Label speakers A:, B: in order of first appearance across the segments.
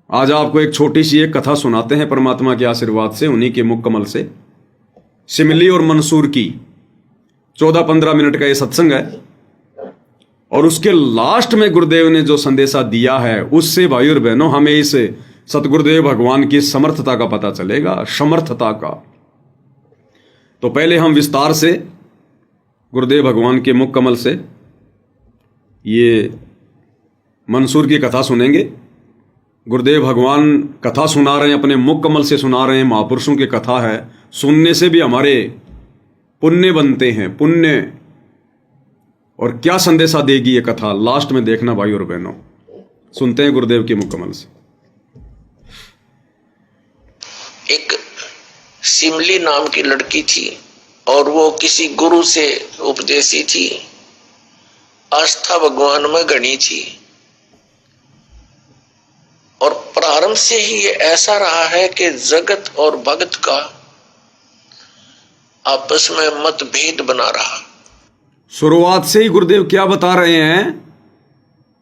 A: आज आपको एक छोटी सी एक कथा सुनाते हैं परमात्मा के आशीर्वाद से, उन्हीं के मुख कमल से। शिमली और मंसूर की 14-15 मिनट का ये सत्संग है और उसके लास्ट में गुरुदेव ने जो संदेशा दिया है उससे भाई और बहनों हमें इस सतगुरुदेव भगवान की समर्थता का पता चलेगा, समर्थता का। तो पहले हम विस्तार से गुरुदेव भगवान के मुख कमल से ये मंसूर की कथा सुनेंगे। गुरुदेव भगवान कथा सुना रहे हैं, अपने मुख कमल से सुना रहे हैं, महापुरुषों की कथा है, सुनने से भी हमारे पुण्य बनते हैं, पुण्य। और क्या संदेशा देगी ये कथा, लास्ट में देखना भाई और बहनों। सुनते हैं गुरुदेव के मुख कमल से।
B: एक शिमली नाम की लड़की थी और वो किसी गुरु से उपदेशी थी, आस्था भगवान में घनी थी। और प्रारंभ से ही ये ऐसा रहा है कि जगत और भगत का आपस में मतभेद बना रहा।
A: शुरुआत से ही गुरुदेव क्या बता रहे हैं,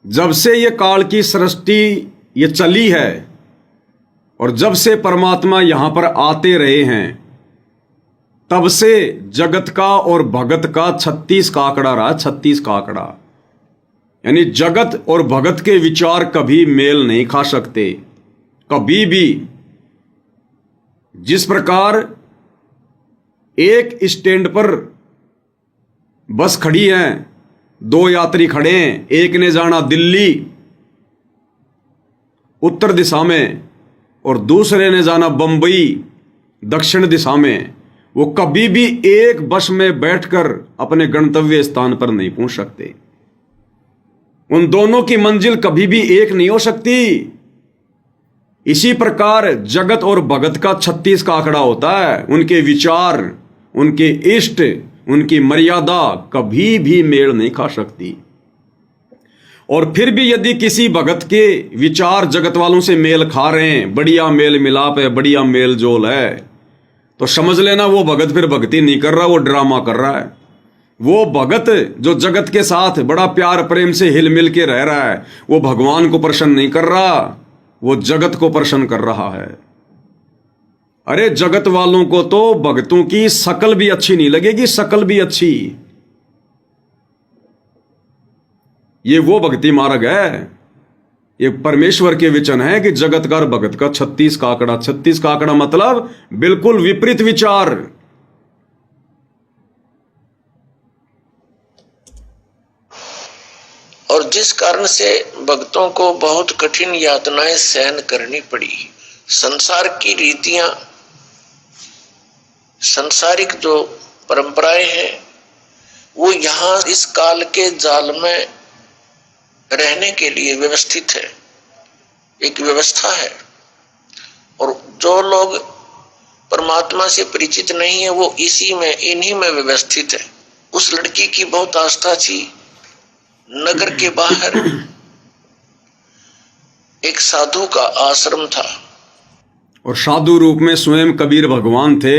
A: जब से ये काल की सृष्टि ये चली है और जब से परमात्मा यहां पर आते रहे हैं तब से जगत का और भगत का 36 का आंकड़ा रहा। 36 का आंकड़ा यानी जगत और भगत के विचार कभी मेल नहीं खा सकते, कभी भी। जिस प्रकार एक स्टैंड पर बस खड़ी है, 2 यात्री खड़े हैं, एक ने जाना दिल्ली उत्तर दिशा में और दूसरे ने जाना बंबई दक्षिण दिशा में, वो कभी भी एक बस में बैठकर अपने गंतव्य स्थान पर नहीं पहुंच सकते। उन दोनों की मंजिल कभी भी एक नहीं हो सकती। इसी प्रकार जगत और भगत का 36 का आंकड़ा होता है। उनके विचार, उनके इष्ट, उनकी मर्यादा कभी भी मेल नहीं खा सकती। और फिर भी यदि किसी भगत के विचार जगत वालों से मेल खा रहे हैं, बढ़िया मेल मिलाप है, बढ़िया मेल जोल है, तो समझ लेना वो भगत फिर भक्ति नहीं कर रहा, वो ड्रामा कर रहा है। वो भगत जो जगत के साथ बड़ा प्यार प्रेम से हिल मिल के रह रहा है, वो भगवान को प्रसन्न नहीं कर रहा, वो जगत को प्रसन्न कर रहा है। अरे जगत वालों को तो भक्तों की शकल भी अच्छी नहीं लगेगी, शकल भी अच्छी। ये वो भक्ति मार्ग है, ये परमेश्वर के वचन है कि जगत का और भगत का 36 का आंकड़ा। 36 का आंकड़ा मतलब बिल्कुल विपरीत विचार।
B: और जिस कारण से भक्तों को बहुत कठिन यातनाएं सहन करनी पड़ी। संसार की रीतियां, सांसारिक जो परंपराएं हैं, वो यहाँ इस काल के जाल में रहने के लिए व्यवस्थित है, एक व्यवस्था है। और जो लोग परमात्मा से परिचित नहीं है वो इसी में, इन्हीं में व्यवस्थित है। उस लड़की की बहुत आस्था थी। नगर के बाहर एक साधु का आश्रम था
A: और साधु रूप में स्वयं कबीर भगवान थे,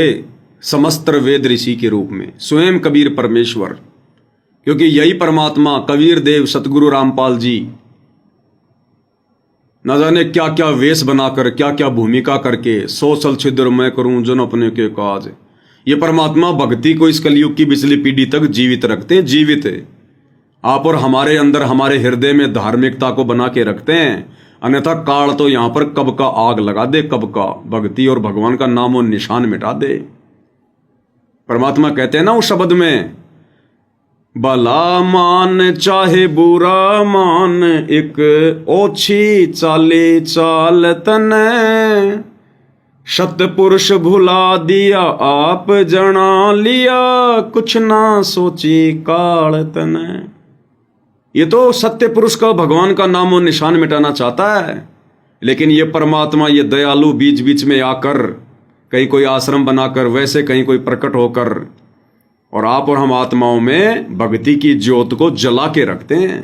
A: समस्त वेद ऋषि के रूप में स्वयं कबीर परमेश्वर। क्योंकि यही परमात्मा कबीर देव सतगुरु रामपाल जी न जाने क्या क्या वेश बनाकर, क्या क्या भूमिका करके, 100 सल छिद्र मैं करूं जन अपने के काज। ये परमात्मा भक्ति को इस कलयुग की पिछली पीढ़ी तक जीवित रखते, जीवित है। आप और हमारे अंदर, हमारे हृदय में धार्मिकता को बना के रखते हैं। अन्यथा काल तो यहां पर कब का आग लगा दे, कब का भक्ति और भगवान का नाम और निशान मिटा दे। परमात्मा कहते हैं ना उस शब्द में, भला मान चाहे बुरा मान, एक ओछी चाले चाल तने, सतपुरुष भुला दिया आप जना लिया, कुछ ना सोची काल तने। ये तो सत्य पुरुष का, भगवान का नाम और निशान मिटाना चाहता है, लेकिन ये परमात्मा, ये दयालु बीच बीच में आकर, कहीं कोई आश्रम बनाकर, वैसे कहीं कोई प्रकट होकर, और आप और हम आत्माओं में भक्ति की ज्योत को जला के रखते हैं।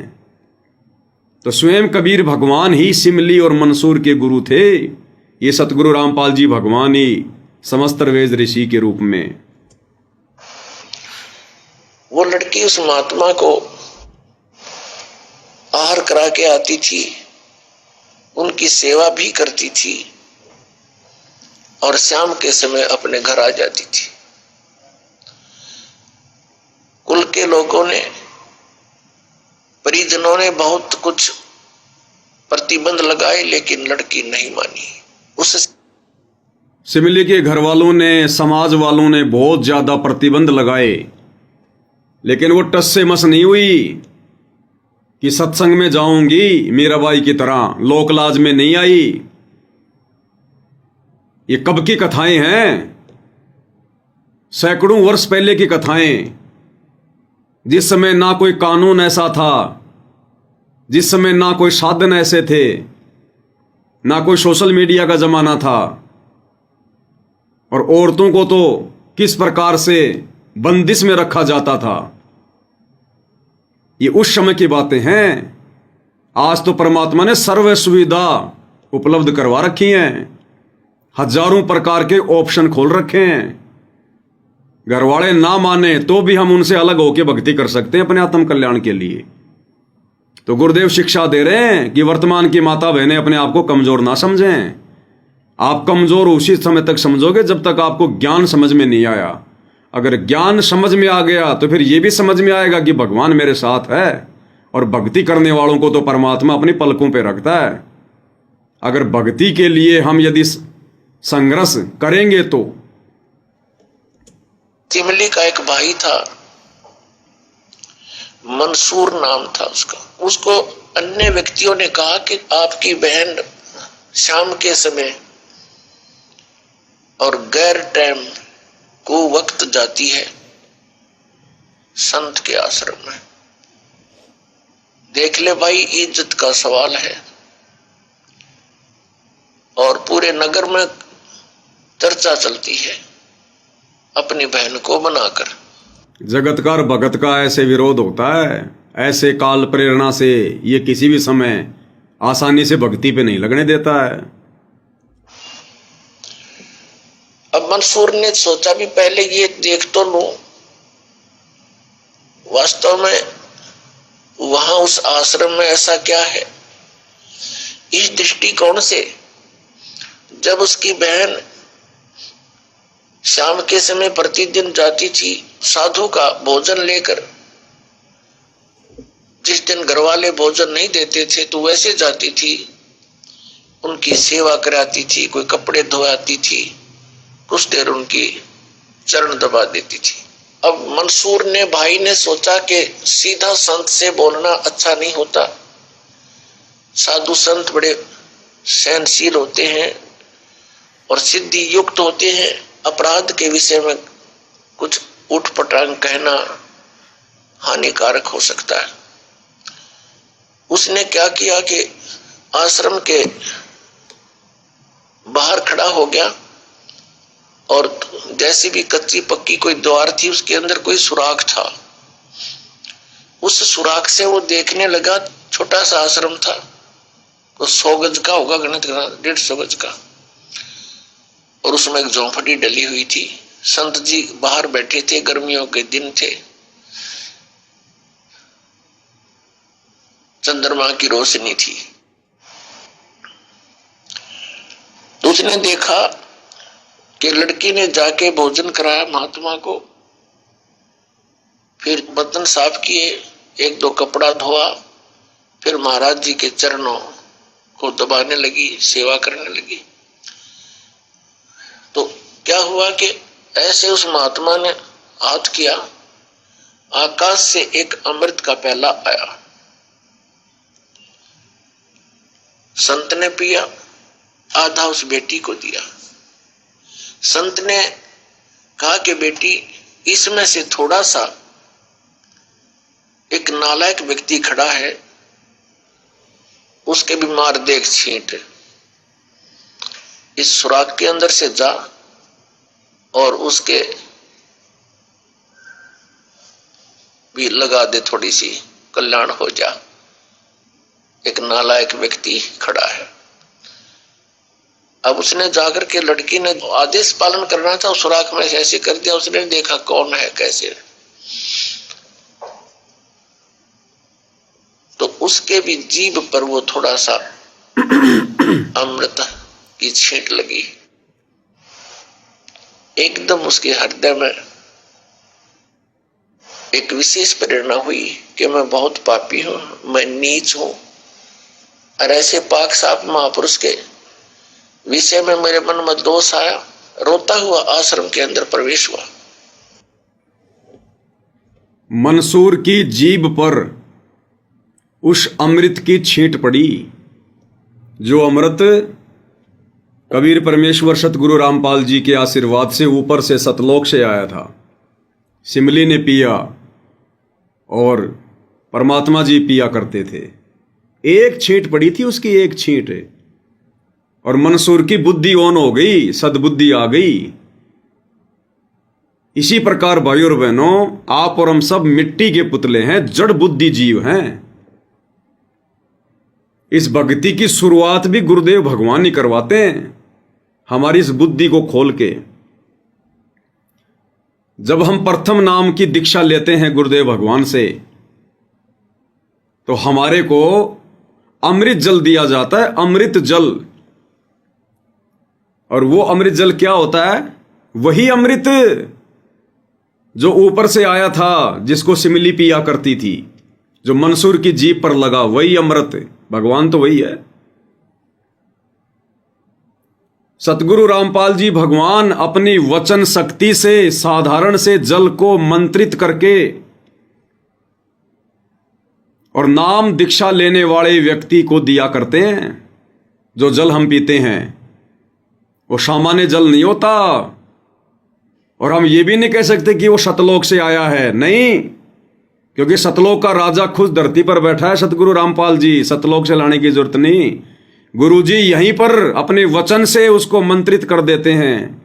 A: तो स्वयं कबीर भगवान ही शिमली और मंसूर के गुरु थे। ये सतगुरु रामपाल जी भगवान ही समस्त वेद ऋषि के रूप में।
B: वो लड़की उस महात्मा को आहार करा के आती थी। उनकी सेवा भी करती थी और शाम के समय अपने घर आ जाती थी। कुल के लोगों ने, परिजनों ने बहुत कुछ प्रतिबंध लगाए, लेकिन लड़की नहीं मानी। उस
A: सिमली के घर वालों ने, समाज वालों ने बहुत ज्यादा प्रतिबंध लगाए, लेकिन वो टस से मस नहीं हुई कि सत्संग में जाऊंगी मीराबाई की तरह, लोकलाज में नहीं आई। ये कब की कथाएं हैं? सैकड़ों वर्ष पहले की कथाएं, जिस समय ना कोई कानून ऐसा था, जिस समय ना कोई साधन ऐसे थे, ना कोई सोशल मीडिया का जमाना था, और औरतों को तो किस प्रकार से बंदिश में रखा जाता था। ये उस समय की बातें हैं। आज तो परमात्मा ने सर्व सुविधा उपलब्ध करवा रखी हैं, हजारों प्रकार के ऑप्शन खोल रखे हैं। घर वाले ना माने तो भी हम उनसे अलग होकर भक्ति कर सकते हैं अपने आत्म कल्याण के लिए। तो गुरुदेव शिक्षा दे रहे हैं कि वर्तमान की माता बहनें अपने आप को कमजोर ना समझें। आप कमजोर उसी समय तक समझोगे जब तक आपको ज्ञान समझ में नहीं आया। अगर ज्ञान समझ में आ गया तो फिर यह भी समझ में आएगा कि भगवान मेरे साथ है, और भक्ति करने वालों को तो परमात्मा अपनी पलकों पे रखता है। अगर भक्ति के लिए हम यदि संघर्ष करेंगे तो।
B: सिमली का एक भाई था, मंसूर नाम था उसका। उसको अन्य व्यक्तियों ने कहा कि आपकी बहन शाम के समय और गैर टाइम को वक्त जाती है संत के आश्रम में। देख ले भाई, इज्जत का सवाल है, और पूरे नगर में चर्चा चलती है अपनी बहन को बनाकर।
A: जगत का और भगत का ऐसे विरोध होता है, ऐसे काल प्रेरणा से ये किसी भी समय आसानी से भक्ति पे नहीं लगने देता है।
B: अब मंसूर ने सोचा भी पहले ये देख तो लूं, वास्तव में वहां उस आश्रम में ऐसा क्या है। इस दृष्टिकोण से जब उसकी बहन शाम के समय प्रतिदिन जाती थी साधु का भोजन लेकर, जिस दिन घर वाले भोजन नहीं देते थे तो वैसे जाती थी, उनकी सेवा कराती थी, कोई कपड़े धोआती थी, कुछ देर उनकी चरण दबा देती थी। अब मंसूर ने, भाई ने सोचा कि सीधा संत से बोलना अच्छा नहीं होता। साधु संत बड़े सहनशील होते हैं और सिद्धि युक्त होते हैं। अपराध के विषय में कुछ उठपटांग कहना हानिकारक हो सकता है। उसने क्या किया कि आश्रम के बाहर खड़ा हो गया, और जैसी भी कच्ची पक्की कोई द्वार थी उसके अंदर कोई सुराख था। उस सुराख से वो देखने लगा। छोटा सा आश्रम था, तो 100 गज का होगा, गणित करना 150 गज का, और उसमें एक झोंपड़ी डली हुई थी। संत जी बाहर बैठे थे, गर्मियों के दिन थे, चंद्रमा की रोशनी थी। तो उसने देखा कि लड़की ने जाके भोजन कराया महात्मा को, फिर बर्तन साफ किए, 1-2 कपड़ा धोआ, फिर महाराज जी के चरणों को दबाने लगी, सेवा करने लगी। तो क्या हुआ कि ऐसे उस महात्मा ने हाथ किया, आकाश से एक अमृत का प्याला आया। संत ने पिया, आधा उस बेटी को दिया। संत ने कहा कि बेटी, इसमें से थोड़ा सा एक नालायक व्यक्ति खड़ा है, उसके भी मार देख छींट, इस सुराख के अंदर से जा और उसके भी लगा दे, थोड़ी सी कल्याण हो जा। एक नालायक व्यक्ति खड़ा है। अब उसने जाकर के, लड़की ने आदेश पालन करना था, सुराख में ऐसे कर दिया। उसने देखा कौन है कैसे, तो उसके भी जीभ पर वो थोड़ा सा अमृत की छींट लगी। एकदम उसके हृदय में एक विशेष प्रेरणा हुई कि मैं बहुत पापी हूं, मैं नीच हूं, और ऐसे पाक साफ महापुरुष के विषय में मेरे मन में दोष आया। रोता हुआ आश्रम के अंदर प्रवेश हुआ।
A: मंसूर की जीभ पर उस अमृत की छींट पड़ी, जो अमृत कबीर परमेश्वर सतगुरु रामपाल जी के आशीर्वाद से ऊपर से सतलोक से आया था। सिमली ने पिया और परमात्मा जी पिया करते थे। एक छींट पड़ी थी उसकी, एक छींट, और मंसूर की बुद्धि ऑन हो गई, सद्बुद्धि आ गई। इसी प्रकार भाई और बहनों, आप और हम सब मिट्टी के पुतले हैं, जड़ बुद्धि जीव हैं। इस भक्ति की शुरुआत भी गुरुदेव भगवान ही करवाते हैं, हमारी इस बुद्धि को खोल के। जब हम प्रथम नाम की दीक्षा लेते हैं गुरुदेव भगवान से, तो हमारे को अमृत जल दिया जाता है, अमृत जल। और वो अमृत जल क्या होता है? वही अमृत जो ऊपर से आया था, जिसको सिमली पिया करती थी, जो मंसूर की जीभ पर लगा, वही अमृत। भगवान तो वही है। सतगुरु रामपाल जी भगवान अपनी वचन शक्ति से साधारण से जल को मंत्रित करके और नाम दीक्षा लेने वाले व्यक्ति को दिया करते हैं। जो जल हम पीते हैं वो सामान्य जल नहीं होता, और हम ये भी नहीं कह सकते कि वो सतलोक से आया है, नहीं, क्योंकि सतलोक का राजा खुद धरती पर बैठा है, सतगुरु रामपाल जी। सतलोक से लाने की जरूरत नहीं, गुरु जी यहीं पर अपने वचन से उसको मंत्रित कर देते हैं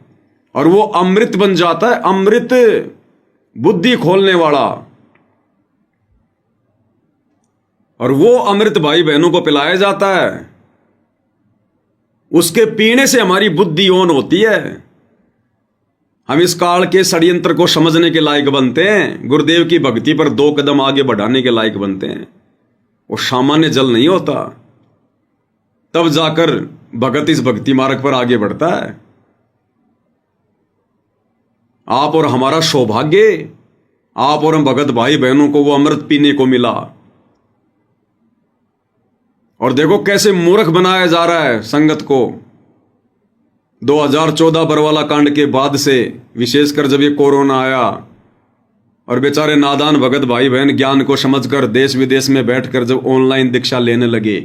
A: और वो अमृत बन जाता है, अमृत, बुद्धि खोलने वाला। और वो अमृत भाई बहनों को पिलाया जाता है। उसके पीने से हमारी बुद्धि ऑन होती है, हम इस काल के षड्यंत्र को समझने के लायक बनते हैं, गुरुदेव की भक्ति पर 2 कदम आगे बढ़ाने के लायक बनते हैं। वो सामान्य जल नहीं होता, तब जाकर भगत इस भक्ति मार्ग पर आगे बढ़ता है। आप और हमारा सौभाग्य, आप और हम भगत भाई बहनों को वो अमृत पीने को मिला। और देखो कैसे मूर्ख बनाया जा रहा है संगत को। 2014 बरवाला कांड के बाद से, विशेषकर जब ये कोरोना आया और बेचारे नादान भगत भाई बहन ज्ञान को समझकर देश विदेश में बैठकर जब ऑनलाइन दीक्षा लेने लगे,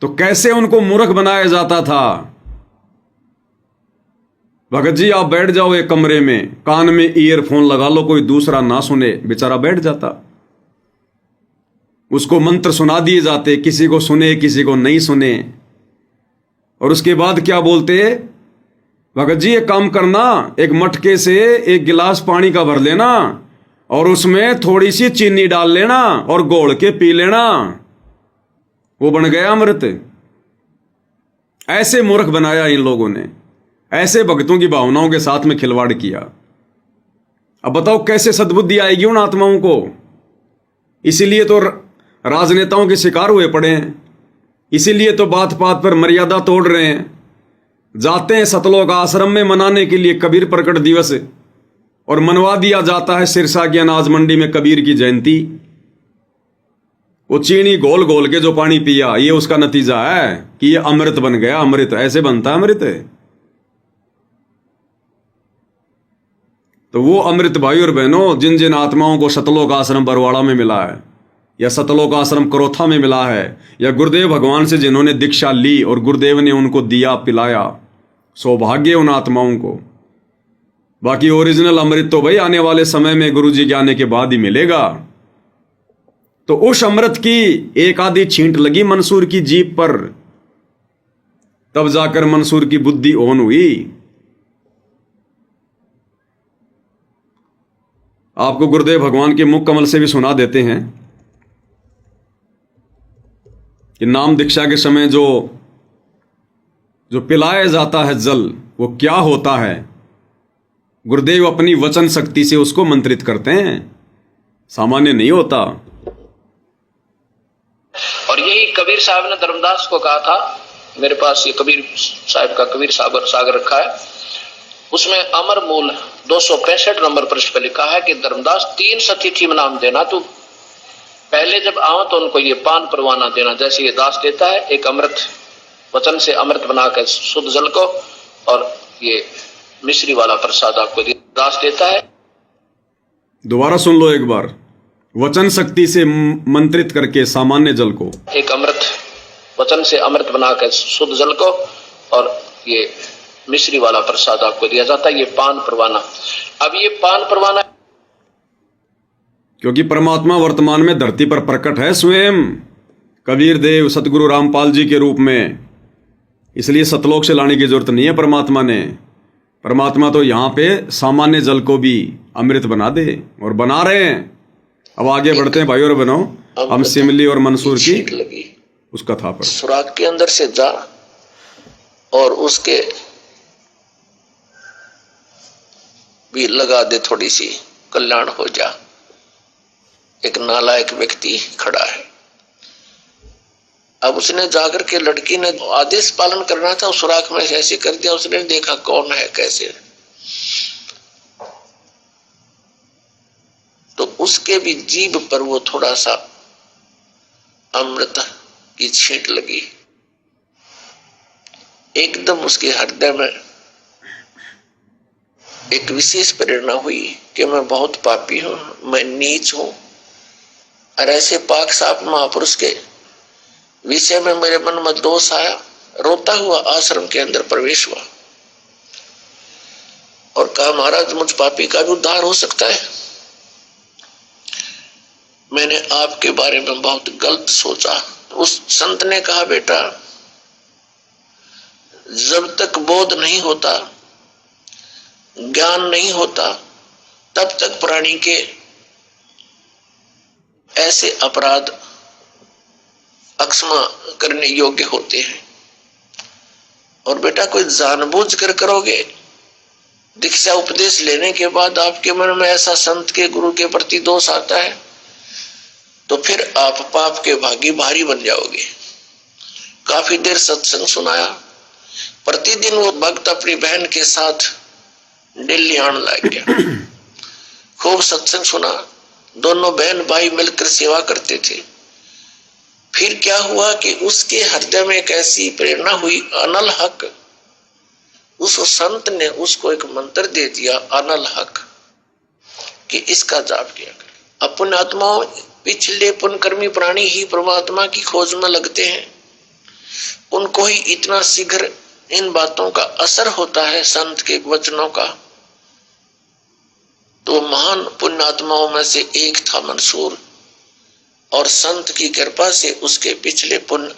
A: तो कैसे उनको मूर्ख बनाया जाता था। भगत जी आप बैठ जाओ एक कमरे में, कान में ईयरफोन लगा लो, कोई दूसरा ना सुने, बेचारा बैठ जाता। उसको मंत्र सुना दिए जाते, किसी को सुने किसी को नहीं सुने। और उसके बाद क्या बोलते, भगत जी एक काम करना, एक मटके से एक गिलास पानी का भर लेना और उसमें थोड़ी सी चीनी डाल लेना और घोल के पी लेना, वो बन गया अमृत। ऐसे मूर्ख बनाया इन लोगों ने, ऐसे भक्तों की भावनाओं के साथ में खिलवाड़ किया। अब बताओ कैसे सद्बुद्धि आएगी उन आत्माओं को। इसीलिए तो राजनेताओं के शिकार हुए पड़े हैं, इसीलिए तो बात बात पर मर्यादा तोड़ रहे हैं। जाते हैं सतलोक आश्रम में मनाने के लिए कबीर प्रकट दिवस, और मनवा दिया जाता है सिरसा की अनाज मंडी में कबीर की जयंती। वो चीनी घोल घोल के जो पानी पिया, ये उसका नतीजा है कि ये अमृत बन गया। अमृत ऐसे बनता है अमृत। तो वो अमृत भाई और बहनों, जिन जिन आत्माओं को सतलोक आश्रम बरवाड़ा में मिला है, या सतलोक आश्रम करोथा में मिला है, या गुरुदेव भगवान से जिन्होंने दीक्षा ली और गुरुदेव ने उनको दिया पिलाया, सौभाग्य उन आत्माओं को। बाकी ओरिजिनल अमृत तो भाई आने वाले समय में गुरु जी के आने के बाद ही मिलेगा। तो उस अमृत की एक आधी छींट लगी मंसूर की जीभ पर, तब जाकर मंसूर की बुद्धि ऑन हुई। आपको गुरुदेव भगवान के मुख कमल से भी सुना देते हैं कि नाम दीक्षा के समय जो पिलाया जाता है जल, वो क्या होता है। गुरुदेव अपनी वचन शक्ति से उसको मंत्रित करते हैं, सामान्य नहीं होता।
B: और यही कबीर साहब ने धर्मदास को कहा था मेरे पास ये कबीर साहब का कबीर सागर रखा है, उसमें अमर मूल 265 नंबर पृष्ठ पर लिखा है कि धर्मदास 3 सतिथि में नाम देना, तो पहले जब आओ तो उनको ये पान परवाना देना, जैसे ये दास देता है, एक अमृत वचन से अमृत बनाकर शुद्ध जल को, और ये मिश्री वाला प्रसाद आपको दास देता है।
A: दोबारा सुन लो एक बार, वचन शक्ति से मंत्रित करके सामान्य जल को,
B: एक अमृत वचन से अमृत बनाकर शुद्ध जल को, और ये मिश्री वाला प्रसाद आपको दिया जाता है, ये पान परवाना। अब ये पान परवाना,
A: क्योंकि परमात्मा वर्तमान में धरती पर प्रकट है स्वयं कबीर देव सतगुरु रामपाल जी के रूप में, इसलिए सतलोक से लाने की जरूरत नहीं है परमात्मा ने। परमात्मा तो यहाँ पे सामान्य जल को भी अमृत बना दे, और बना रहे हैं। अब आगे बढ़ते हैं भाई और बहनों, हम सिमली और मंसूर की
B: लगी
A: उस कथा पर।
B: सुराग के अंदर से जा और उसके भी लगा दे, थोड़ी सी कल्याण हो जा। एक नालायक व्यक्ति खड़ा है, अब उसने जाकर के, लड़की ने आदेश पालन करना था, सुराख में ऐसे कर दिया। उसने देखा कौन है कैसे, तो उसके भी जीभ पर वो थोड़ा सा अमृत की छींट लगी। एकदम उसके हृदय में एक विशेष प्रेरणा हुई कि मैं बहुत पापी हूं, मैं नीच हूं, और ऐसे पाक साफ महापुरुष के विषय में मेरे मन में दोष आया। रोता हुआ आश्रम के अंदर प्रवेश हुआ और कहा, महाराज मुझ पापी का भी उद्धार हो सकता है। मैंने आपके बारे में बहुत गलत सोचा। उस संत ने कहा, बेटा जब तक बोध नहीं होता, ज्ञान नहीं होता, तब तक प्राणी के ऐसे अपराध अक्षमा करने योग्य होते हैं। और बेटा कोई जानबूझ कर करोगे, दीक्षा उपदेश लेने के बाद आपके मन में ऐसा संत के गुरु के प्रति दोष आता है, तो फिर आप पाप के भागी भारी बन जाओगे। काफी देर सत्संग सुनाया। प्रतिदिन वो भक्त अपनी बहन के साथ दिल्ली आने लग गया। खूब सत्संग सुना, दोनों बहन भाई मिलकर सेवा करते थे। फिर क्या हुआ कि उसके हृदय में एक ऐसी प्रेरणा हुई, अनल हक। उस संत ने उसको एक मंत्र दे दिया, अनल हक, कि इसका जाप किया कर। अपने आत्माओं, पिछले पुण्यकर्मी प्राणी ही परमात्मा की खोज में लगते हैं, उनको ही इतना शीघ्र इन बातों का असर होता है, संत के वचनों का। तो महान पुण्यात्माओं में से एक था मंसूर, और संत की कृपा से उसके पिछले पुण्य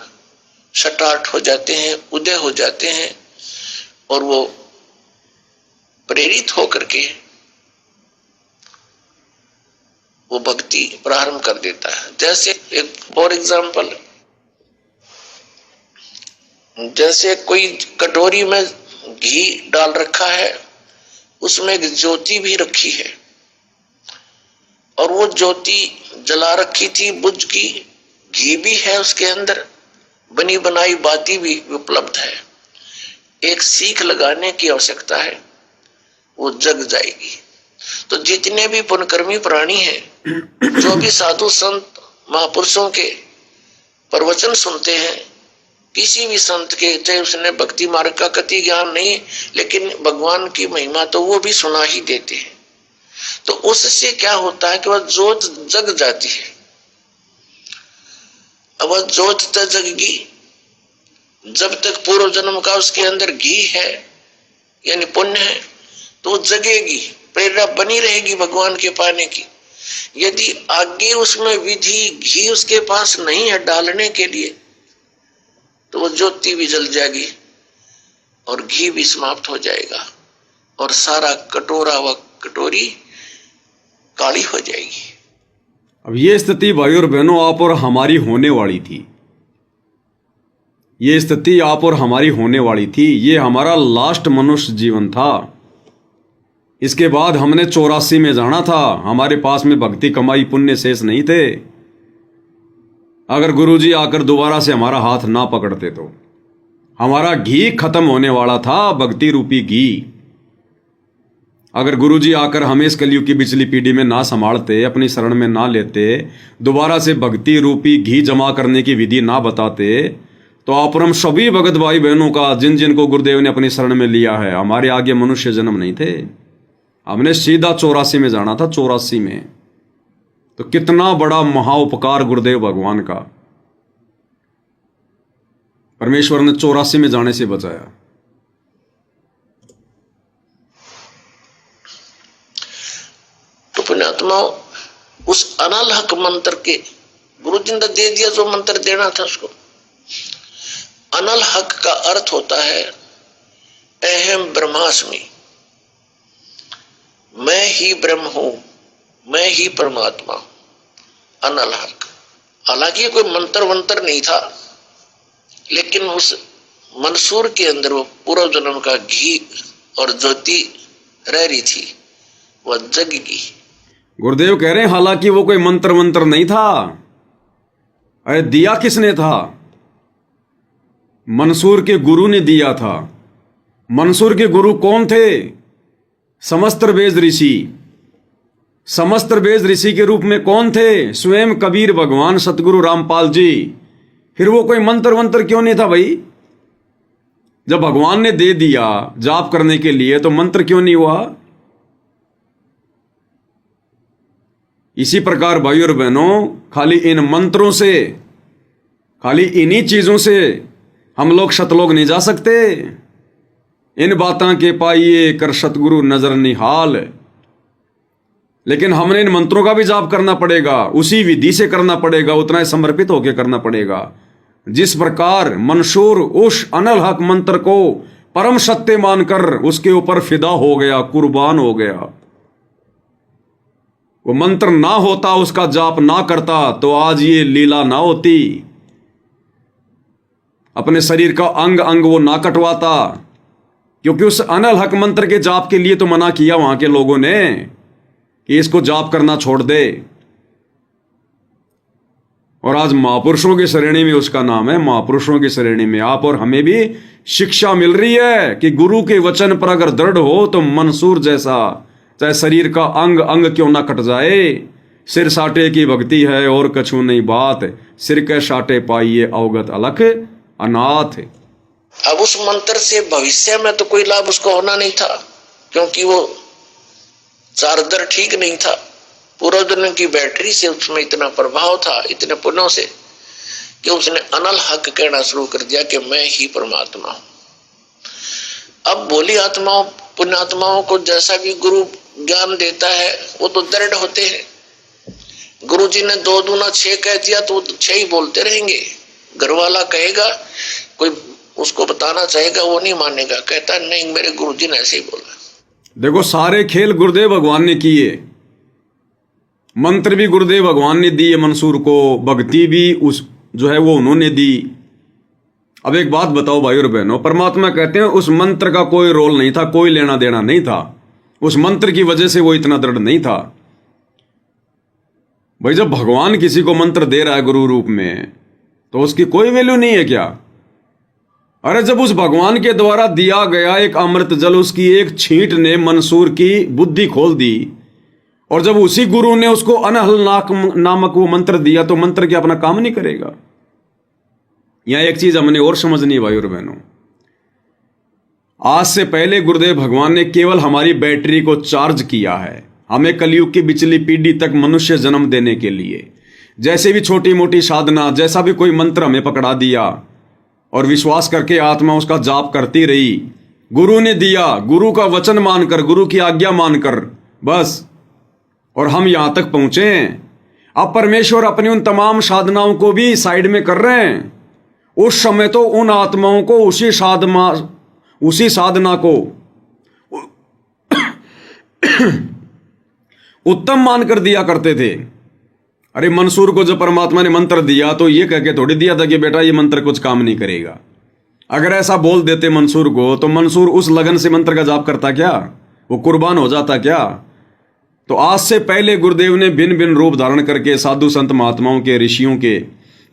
B: सटाट हो जाते हैं, उदय हो जाते हैं, और वो प्रेरित होकर के वो भक्ति प्रारंभ कर देता है। जैसे एक फॉर एग्जाम्पल, जैसे कोई कटोरी में घी डाल रखा है, उसमें एक ज्योति भी रखी है, और वो ज्योति जला रखी थी, बुझ की, घी भी है उसके अंदर, बनी बनाई बाती भी उपलब्ध है। एक सीख लगाने की आवश्यकता है, वो जग जाएगी। तो जितने भी पुण्यकर्मी प्राणी हैं, जो भी साधु संत महापुरुषों के प्रवचन सुनते हैं, किसी भी संत के, चाहे उसने भक्ति मार्ग का कति ज्ञान नहीं, लेकिन भगवान की महिमा तो वो भी सुना ही देते हैं। तो उससे क्या होता है कि वह जोत जग जाती है। अब वह जोत तक जगेगी जब तक पूर्व जन्म का उसके अंदर घी है, यानी पुण्य है, तो जगेगी, प्रेरणा बनी रहेगी भगवान के पाने की। यदि आगे उसमें विधि, घी उसके पास नहीं है डालने के लिए, तो वो ज्योति भी जल जाएगी और घी भी समाप्त हो जाएगा, और सारा कटोरा व कटोरी काली हो जाएगी।
A: अब ये स्थिति भाई और बहनों आप और हमारी होने वाली थी। ये स्थिति आप और हमारी होने वाली थी। ये हमारा लास्ट मनुष्य जीवन था। इसके बाद हमने 84 में जाना था। हमारे पास में भक्ति कमाई पुण्य शेष नहीं थे। अगर गुरुजी आकर दोबारा से हमारा हाथ ना पकड़ते तो हमारा घी खत्म होने वाला था, भक्ति रूपी घी। अगर गुरुजी आकर हमें इस कलयुग की पिछली पीढ़ी में ना संभालते, अपनी शरण में ना लेते, दोबारा से भक्ति रूपी घी जमा करने की विधि ना बताते, तो आप और हम सभी भगत भाई बहनों का, जिन जिनको गुरुदेव ने अपनी शरण में लिया है, हमारे आगे मनुष्य जन्म नहीं थे। हमने सीधा 84 में जाना था, 84 में। तो कितना बड़ा महाउपकार गुरुदेव भगवान का, परमेश्वर ने 84 में जाने से बचाया।
B: तो पुण्यात्मा, उस अनल हक मंत्र के गुरु जी ने दे दिया, जो मंत्र देना था उसको। अनल हक का अर्थ होता है अहम ब्रह्मास्मि, मैं ही ब्रह्म हूं, मैं ही परमात्मा, अनल हक। हालांकि ये कोई मंत्र वंत्र नहीं था, लेकिन उस मंसूर के अंदर वो पूर्व जन्म का घी और ज्योति रह रही थी, वह जगेगी।
A: गुरुदेव कह रहे हैं हालांकि वो कोई मंत्र मंत्र नहीं था। अरे दिया किसने था? मंसूर के गुरु ने दिया था। मंसूर के गुरु कौन थे? समस्तर वेद ऋषि। समस्तर वेद ऋषि के रूप में कौन थे? स्वयं कबीर भगवान सतगुरु रामपाल जी। फिर वो कोई मंत्र वंत्र क्यों नहीं था भाई? जब भगवान ने दे दिया जाप करने के लिए, तो मंत्र क्यों नहीं हुआ? इसी प्रकार भाई और बहनों, खाली इन मंत्रों से, खाली इन्हीं चीजों से हम लोग शतलोक नहीं जा सकते। इन बातां के पाइए कर सतगुरु नजर निहाल। लेकिन हमने इन मंत्रों का भी जाप करना पड़ेगा, उसी विधि से करना पड़ेगा, उतना ही समर्पित होकर करना पड़ेगा जिस प्रकार मंसूर उस अनल हक मंत्र को परम सत्य मानकर उसके ऊपर फिदा हो गया, कुर्बान हो गया। वो मंत्र ना होता, उसका जाप ना करता, तो आज ये लीला ना होती। अपने शरीर का अंग अंग वो ना कटवाता, क्योंकि उस अनल हक मंत्र के जाप के लिए तो मना किया वहां के लोगों ने कि इसको जाप करना छोड़ दे। और आज महापुरुषों की श्रेणी में उसका नाम है। महापुरुषों की श्रेणी में आप और हमें भी शिक्षा मिल रही है कि गुरु के वचन पर अगर दृढ़ हो तो मंसूर जैसा, चाहे शरीर का अंग अंग क्यों ना कट जाए, सिर साटे की भक्ति है और कछु नहीं बात, सिर के साटे पाइए अवगत अलख अनाथ।
B: अब उस मंत्र से भविष्य में तो कोई लाभ उसको होना नहीं था, क्योंकि वो चार्जर ठीक नहीं था। पूर्व जन्म की बैटरी से उसमें इतना प्रभाव था, इतने पुण्यों से, कि उसने अनल हक कहना शुरू कर दिया कि मैं ही परमात्मा हूं। अब भोली आत्माओं, पुण्यात्माओं को जैसा भी गुरु ज्ञान देता है वो तो दृढ़ होते हैं। गुरु जी ने 2 दूना 6 कह दिया तो वो 6 ही बोलते रहेंगे। घर वाला कहेगा, कोई उसको बताना चाहेगा, वो नहीं मानेगा, कहता नहीं मेरे गुरु जी ने ऐसे ही बोला।
A: देखो, सारे खेल गुरुदेव भगवान ने किए। मंत्र भी गुरुदेव भगवान ने दिए मंसूर को, भक्ति भी उस जो है वो उन्होंने दी। अब एक बात बताओ भाई और बहनों, परमात्मा कहते हैं उस मंत्र का कोई रोल नहीं था, कोई लेना देना नहीं था। उस मंत्र की वजह से वो इतना दृढ़ नहीं था। भाई जब भगवान किसी को मंत्र दे रहा है गुरु रूप में, तो उसकी कोई वैल्यू नहीं है क्या? अरे जब उस भगवान के द्वारा दिया गया एक अमृत जल, उसकी एक छींट ने मंसूर की बुद्धि खोल दी, और जब उसी गुरु ने उसको अनहल नामक वो मंत्र दिया, तो मंत्र क्या अपना काम नहीं करेगा? यहां एक चीज हमने और समझनी है भाई और बहनों। आज से पहले गुरुदेव भगवान ने केवल हमारी बैटरी को चार्ज किया है, हमें कलयुग की पिछली पीढ़ी तक मनुष्य जन्म देने के लिए। जैसे भी छोटी मोटी साधना, जैसा भी कोई मंत्र हमें पकड़ा दिया और विश्वास करके आत्मा उसका जाप करती रही, गुरु ने दिया, गुरु का वचन मानकर, गुरु की आज्ञा मानकर, बस। और हम यहां तक पहुंचे हैं। अब परमेश्वर अपनी उन तमाम साधनाओं को भी साइड में कर रहे हैं। उस समय तो उन आत्माओं को उसी साधना को उत्तम मानकर दिया करते थे। अरे मंसूर को जब परमात्मा ने मंत्र दिया तो ये कह के थोड़ी दिया था कि बेटा ये मंत्र कुछ काम नहीं करेगा। अगर ऐसा बोल देते मंसूर को, तो मंसूर उस लगन से मंत्र का जाप करता क्या? वो कुर्बान हो जाता क्या? तो आज से पहले गुरुदेव ने भिन्न भिन्न रूप धारण करके साधु संत महात्माओं के, ऋषियों के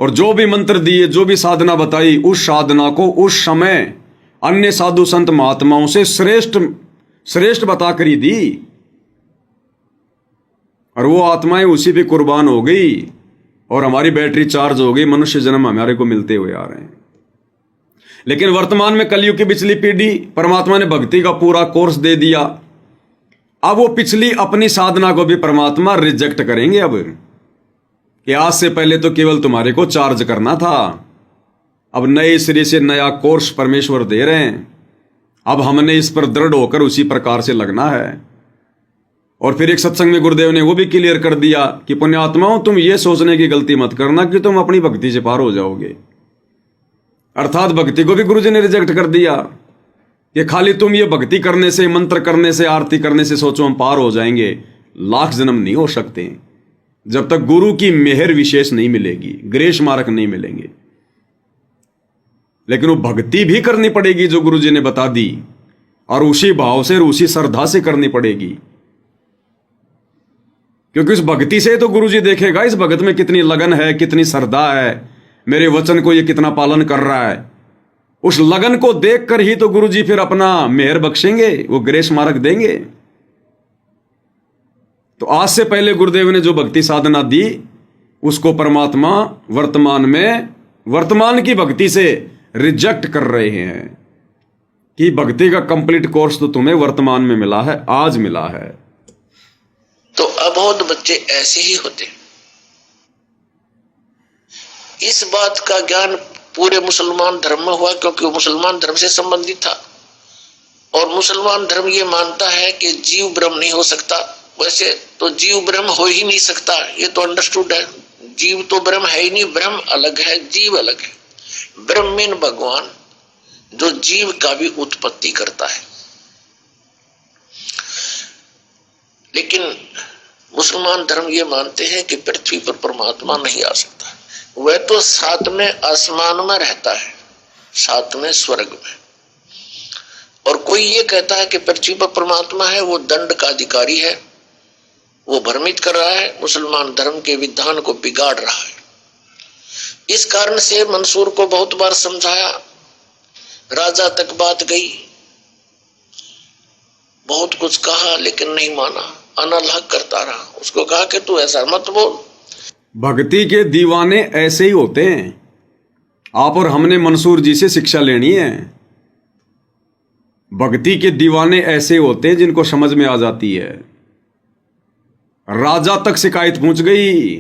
A: और जो भी मंत्र दिए, जो भी साधना बताई, उस साधना को उस समय अन्य साधु संत महात्माओं से श्रेष्ठ बताकर ही दी, और वो आत्माएं उसी पे कुर्बान हो गई और हमारी बैटरी चार्ज हो गई, मनुष्य जन्म हमारे को मिलते हुए आ रहे हैं। लेकिन वर्तमान में कलयुग की पिछली पीढ़ी, परमात्मा ने भक्ति का पूरा कोर्स दे दिया। अब वो पिछली अपनी साधना को भी परमात्मा रिजेक्ट करेंगे। अब कि आज से पहले तो केवल तुम्हारे को चार्ज करना था, अब नए सिरे से नया कोर्स परमेश्वर दे रहे हैं। अब हमने इस पर दृढ़ होकर उसी प्रकार से लगना है। और फिर एक सत्संग में गुरुदेव ने वो भी क्लियर कर दिया कि पुण्यात्माओं, तुम ये सोचने की गलती मत करना कि तुम अपनी भक्ति से पार हो जाओगे। अर्थात भक्ति को भी गुरुजी ने रिजेक्ट कर दिया कि खाली तुम ये भक्ति करने से, मंत्र करने से, आरती करने से सोचो हम पार हो जाएंगे। लाख जन्म नहीं हो सकते जब तक गुरु की मेहर विशेष नहीं मिलेगी, ग्रेस मार्क नहीं मिलेंगे। लेकिन वो भक्ति भी करनी पड़ेगी जो गुरुजी ने बता दी, और उसी भाव से और उसी श्रद्धा से करनी पड़ेगी, क्योंकि उस भक्ति से तो गुरुजी देखेगा इस भगत में कितनी लगन है, कितनी श्रद्धा है, मेरे वचन को ये कितना पालन कर रहा है। उस लगन को देखकर ही तो गुरुजी फिर अपना मेहर बख्शेंगे, वो ग्रेस मार्क देंगे। तो आज से पहले गुरुदेव ने जो भक्ति साधना दी, उसको परमात्मा वर्तमान की भक्ति से रिजेक्ट कर रहे हैं कि भक्ति का कंप्लीट कोर्स तो तुम्हें वर्तमान में मिला है, आज मिला है।
B: तो अबोध बच्चे ऐसे ही होते। इस बात का ज्ञान पूरे मुसलमान धर्म में हुआ, क्योंकि वो मुसलमान धर्म से संबंधित था। और मुसलमान धर्म ये मानता है कि जीव ब्रह्म नहीं हो सकता। वैसे तो जीव ब्रह्म हो ही नहीं सकता, ये तो अंडरस्टूड है। जीव तो ब्रह्म है ही नहीं, ब्रह्म अलग है, जीव अलग है। ब्रह्म मीन भगवान, जो जीव का भी उत्पत्ति करता है। लेकिन मुसलमान धर्म ये मानते हैं कि पृथ्वी पर परमात्मा नहीं आ सकता। वह तो सातवें आसमान में रहता है, सातवें स्वर्ग में। और कोई ये कहता है कि पृथ्वी पर परमात्मा है, वो दंड का अधिकारी है, वो भ्रमित कर रहा है, मुसलमान धर्म के विधान को बिगाड़ रहा है। इस कारण से मंसूर को बहुत बार समझाया, राजा तक बात गई, बहुत कुछ कहा लेकिन नहीं माना, अनलहक करता रहा। उसको कहा कि तू ऐसा मत बोल।
A: भक्ति के दीवाने ऐसे ही होते हैं। आप और हमने मंसूर जी से शिक्षा लेनी है। भक्ति के दीवाने ऐसे होते हैं जिनको समझ में आ जाती है। राजा तक शिकायत पहुंच गई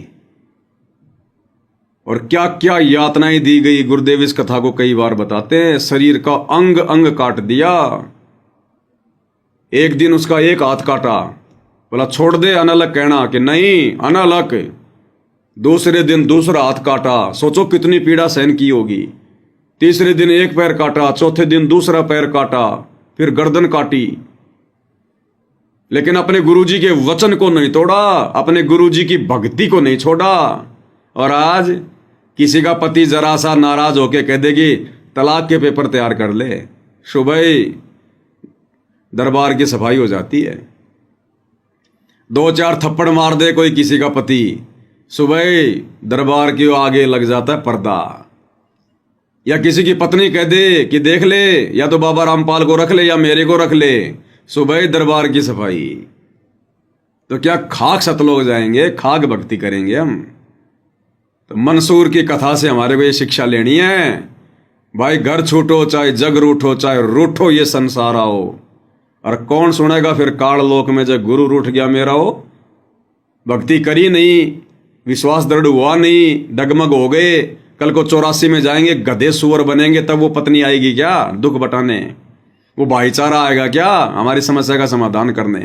A: और क्या क्या यातनाएं दी गई। गुरुदेव इस कथा को कई बार बताते हैं। शरीर का अंग अंग काट दिया। एक दिन उसका एक हाथ काटा, बोला छोड़ दे, अनलक कहना कि नहीं अनलक। दूसरे दिन दूसरा हाथ काटा, सोचो कितनी पीड़ा सहन की होगी। तीसरे दिन एक पैर काटा, चौथे दिन दूसरा पैर काटा, फिर गर्दन काटी। लेकिन अपने गुरुजी के वचन को नहीं तोड़ा, अपने गुरुजी की भक्ति को नहीं छोड़ा। और आज किसी का पति जरा सा नाराज होके कह देगी तलाक के पेपर तैयार कर ले, सुबह दरबार की सफाई हो जाती है। 2-4 थप्पड़ मार दे कोई किसी का पति, सुबह दरबार के आगे लग जाता है पर्दा। या किसी की पत्नी कह दे कि देख ले, या तो बाबा रामपाल को रख ले या मेरे को रख ले, सुबह दरबार की सफाई। तो क्या खाक सतलोक जाएंगे, खाक भक्ति करेंगे हम। तो मंसूर की कथा से हमारे को ये शिक्षा लेनी है, भाई घर छूटो चाहे जग रूठो, चाहे रूठो ये संसार आओ। और कौन सुनेगा फिर काल लोक में जब गुरु रूठ गया मेरा हो। भक्ति करी नहीं, विश्वास दृढ़ हुआ नहीं, डगमग हो गए, कल को 84 में जाएंगे गधे सुअर बनेंगे, तब वो पत्नी आएगी क्या दुख बटाने, वो भाईचारा आएगा क्या हमारी समस्या का समाधान करने।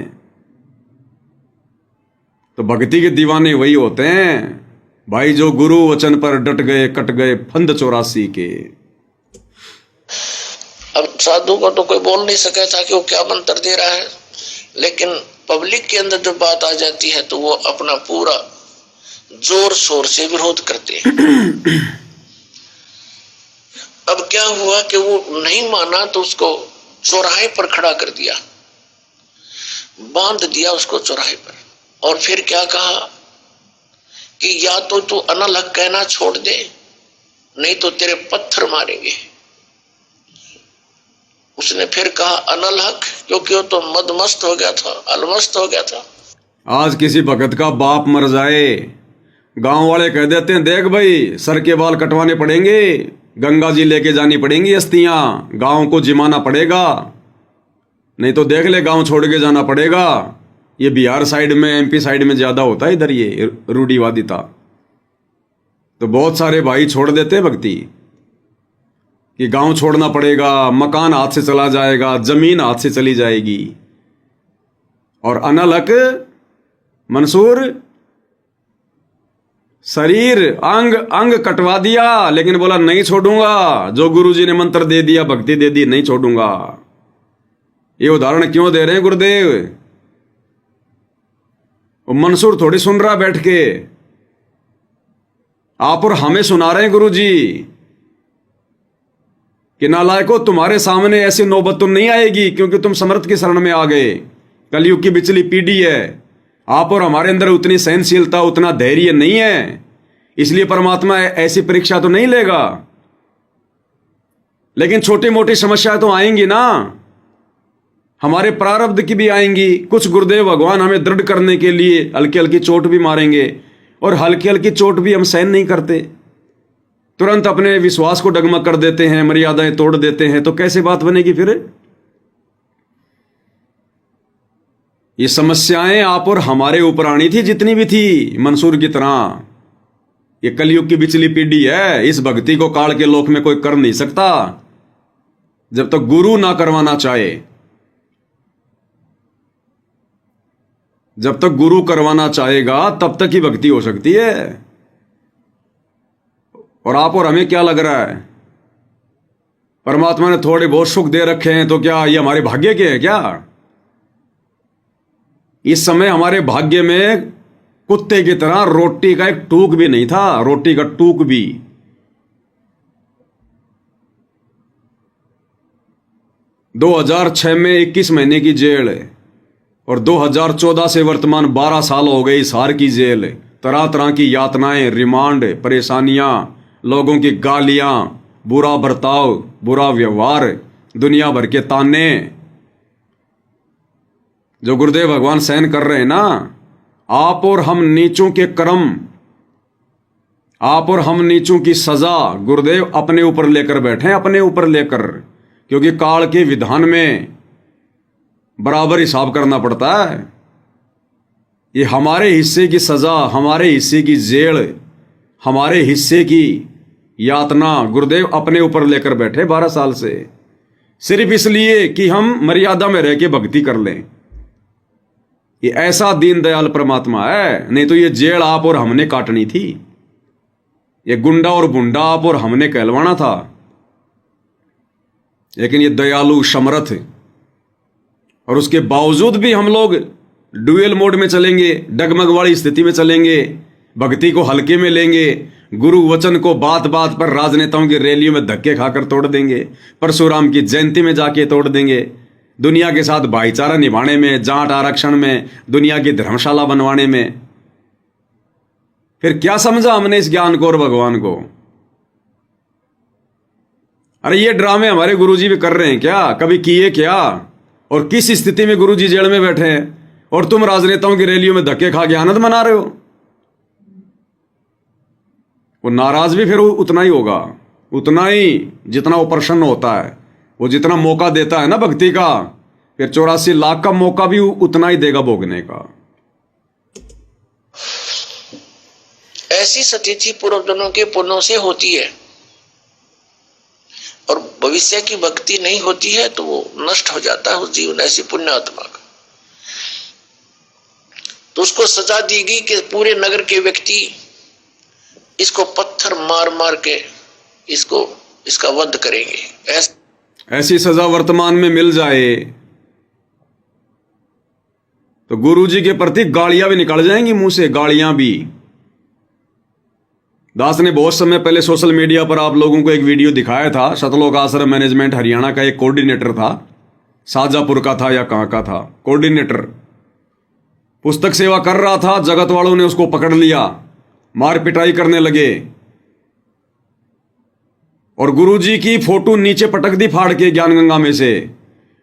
A: तो भक्ति के दीवाने वही होते हैं भाई जो गुरु वचन पर डट गए, कट गए फंद 84 के।
B: अब साधु को तो कोई बोल नहीं सका था कि वो क्या मंत्र दे रहा है, लेकिन पब्लिक के अंदर जब बात आ जाती है तो वो अपना पूरा जोर शोर से विरोध करते हैं। अब क्या हुआ कि वो नहीं माना तो उसको चौराहे पर खड़ा कर दिया, बांध दिया उसको चौराहे पर। और फिर क्या कहा कि या तो तू अनलहक कहना छोड़ दे नहीं तो तेरे पत्थर मारेंगे। उसने फिर कहा अनल हक, क्योंकि वो तो मदमस्त हो गया था, अलमस्त हो गया था।
A: आज किसी भगत का बाप मर जाए, गांव वाले कह देते हैं देख भाई सर के बाल कटवाने पड़ेंगे, गंगा जी लेके जानी पड़ेंगी अस्थियां, गांव को जिमाना पड़ेगा, नहीं तो देख ले गांव छोड़ के जाना पड़ेगा। ये बिहार साइड में, एमपी साइड में ज्यादा होता है इधर ये रूढ़िवादिता। तो बहुत सारे भाई छोड़ देते हैं भक्ति कि गांव छोड़ना पड़ेगा, मकान हाथ से चला जाएगा, जमीन हाथ से चली जाएगी। और अनलक मंसूर शरीर अंग अंग कटवा दिया, लेकिन बोला नहीं छोड़ूंगा, जो गुरुजी ने मंत्र दे दिया, भक्ति दे दी, नहीं छोड़ूंगा। ये उदाहरण क्यों दे रहे हैं गुरुदेव? वो मंसूर थोड़ी सुन रहा बैठ के, आप और हमें सुना रहे हैं गुरुजी कि नालायको तुम्हारे सामने ऐसी नौबत तो नहीं आएगी, क्योंकि तुम समर्थ की शरण में आ गए। कलयुग की बिचली पीढ़ी है, आप और हमारे अंदर उतनी सहनशीलता, उतना धैर्य नहीं है, इसलिए परमात्मा ऐसी परीक्षा तो नहीं लेगा। लेकिन छोटी मोटी समस्या तो आएंगी ना, हमारे प्रारब्ध की भी आएंगी। कुछ गुरुदेव भगवान हमें दृढ़ करने के लिए हल्की हल्की चोट भी मारेंगे, और हल्की हल्की चोट भी हम सहन नहीं करते, तुरंत अपने विश्वास को डगमग कर देते हैं, मर्यादाएं तोड़ देते हैं, तो कैसे बात बनेगी फिर? ये समस्याएं आप और हमारे ऊपर आनी थी, जितनी भी थी मंसूर की तरह। ये कलयुग की बिचली पीढ़ी है, इस भक्ति को काल के लोक में कोई कर नहीं सकता जब तक गुरु ना करवाना चाहे। जब तक गुरु करवाना चाहेगा तब तक ही भक्ति हो सकती है। और आप और हमें क्या लग रहा है, परमात्मा ने थोड़े बहुत सुख दे रखे हैं तो क्या ये हमारे भाग्य के हैं क्या? इस समय हमारे भाग्य में कुत्ते की तरह रोटी का एक टूक भी नहीं था, रोटी का टूक भी। दो 2006 में 21 महीने की जेल, और 2014 से वर्तमान 12 साल हो गई इस हार की जेल। तरह तरह की यातनाएं, रिमांड, परेशानियां, लोगों की गालियां, बुरा बर्ताव, बुरा व्यवहार, दुनिया भर के ताने जो गुरुदेव भगवान सहन कर रहे हैं ना। आप और हम नीचों के कर्म, आप और हम नीचों की सजा गुरुदेव अपने ऊपर लेकर बैठे हैं, अपने ऊपर लेकर, क्योंकि काल के विधान में बराबर हिसाब करना पड़ता है। ये हमारे हिस्से की सजा, हमारे हिस्से की जेल, हमारे हिस्से की यातना गुरुदेव अपने ऊपर लेकर बैठे 12 साल से, सिर्फ इसलिए कि हम मर्यादा में रह के भक्ति कर लें। ये ऐसा दीनदयाल परमात्मा है, नहीं तो ये जेल आप और हमने काटनी थी, ये गुंडा और बुंडा आप और हमने कहलवाना था। लेकिन ये दयालु, समर्थ, और उसके बावजूद भी हम लोग डुअल मोड में चलेंगे, डगमग वाली स्थिति में चलेंगे, भक्ति को हल्के में लेंगे, गुरु वचन को बात बात पर राजनेताओं की रैलियों में धक्के खाकर तोड़ देंगे, परशुराम की जयंती में जाके तोड़ देंगे, दुनिया के साथ भाईचारा निभाने में, जाट आरक्षण में, दुनिया की धर्मशाला बनवाने में। फिर क्या समझा हमने इस ज्ञान को और भगवान को? अरे ये ड्रामे हमारे गुरुजी भी कर रहे हैं क्या? कभी किए क्या? और किस स्थिति में गुरुजी जेल में बैठे हैं और तुम राजनेताओं की रैलियों में धक्के खा के आनंद मना रहे हो? वो नाराज भी फिर उतना ही होगा, उतना ही जितना वो प्रसन्न होता है। वो जितना मौका देता है ना भक्ति का, फिर 84 लाख का मौका भी उतना ही देगा भोगने का।
B: ऐसी स्थिति पूर्व जन्मों के पुण्यों से होती है, और भविष्य की भक्ति नहीं होती है तो वो नष्ट हो जाता है उस जीवन, ऐसी पुण्य आत्मा का। तो उसको सजा दी गई कि पूरे नगर के व्यक्ति इसको पत्थर मार मार के इसका वध करेंगे।
A: ऐसी सजा वर्तमान में मिल जाए तो गुरुजी के प्रति गालियां भी निकल जाएंगी मुंह से, गालियां भी। दास ने बहुत समय पहले सोशल मीडिया पर आप लोगों को एक वीडियो दिखाया था। सतलोक आश्रम मैनेजमेंट हरियाणा का एक कोऑर्डिनेटर था, शाहजहांपुर का था या कहां का था, कोऑर्डिनेटर पुस्तक सेवा कर रहा था। जगत वालों ने उसको पकड़ लिया, मार पिटाई करने लगे। और गुरुजी की फोटो नीचे पटक दी फाड़ के ज्ञान गंगा में से,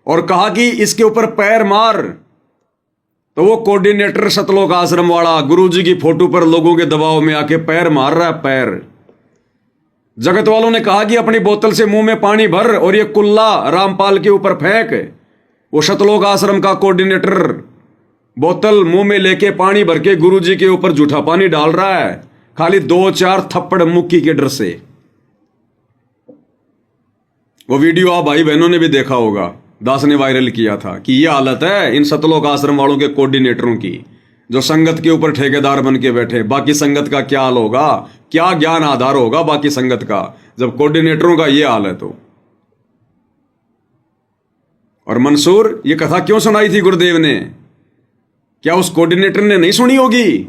A: और कहा कि इसके ऊपर पैर मार। तो वो कोऑर्डिनेटर सतलोक आश्रम वाला गुरुजी की फोटो पर लोगों के दबाव में आके पैर मार रहा है, पैर। जगत वालों ने कहा कि अपनी बोतल से मुंह में पानी भर और ये कुल्ला रामपाल के ऊपर फेंक। वो सतलोक आश्रम का कोऑर्डिनेटर बोतल मुंह में लेके पानी भर के गुरुजी के ऊपर जूठा पानी डाल रहा है, खाली 2-4 थप्पड़ मुक्की के डर से। वो वीडियो आप भाई बहनों ने भी देखा होगा, दास ने वायरल किया था कि ये हालत है इन सतलोक आश्रम वालों के कोऑर्डिनेटरों की, जो संगत के ऊपर ठेकेदार बन के बैठे। बाकी संगत का क्या हाल होगा, क्या ज्ञान आधार होगा बाकी संगत का, जब कोऑर्डिनेटरों का ये हाल है तो। और मंसूर, ये कथा क्यों सुनाई थी गुरुदेव ने? क्या उस कोऑर्डिनेटर ने नहीं सुनी होगी?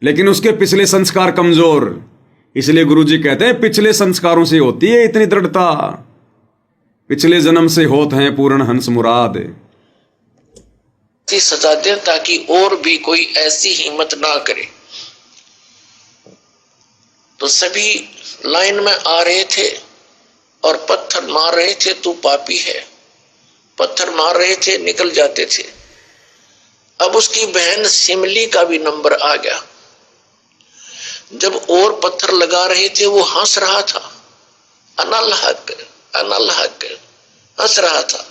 A: लेकिन उसके पिछले संस्कार कमजोर, इसलिए गुरुजी कहते हैं पिछले संस्कारों से होती है इतनी दृढ़ता, पिछले जन्म से होते हैं पूर्ण हंस मुराद।
B: सजा दें ताकि और भी कोई ऐसी हिम्मत ना करे। तो सभी लाइन में आ रहे थे और पत्थर मार रहे थे, तू पापी है, पत्थर मार रहे थे, निकल जाते थे। अब उसकी बहन सिमली का भी नंबर आ गया। जब और पत्थर लगा रहे थे वो हंस रहा था, अनल हक हंस रहा था।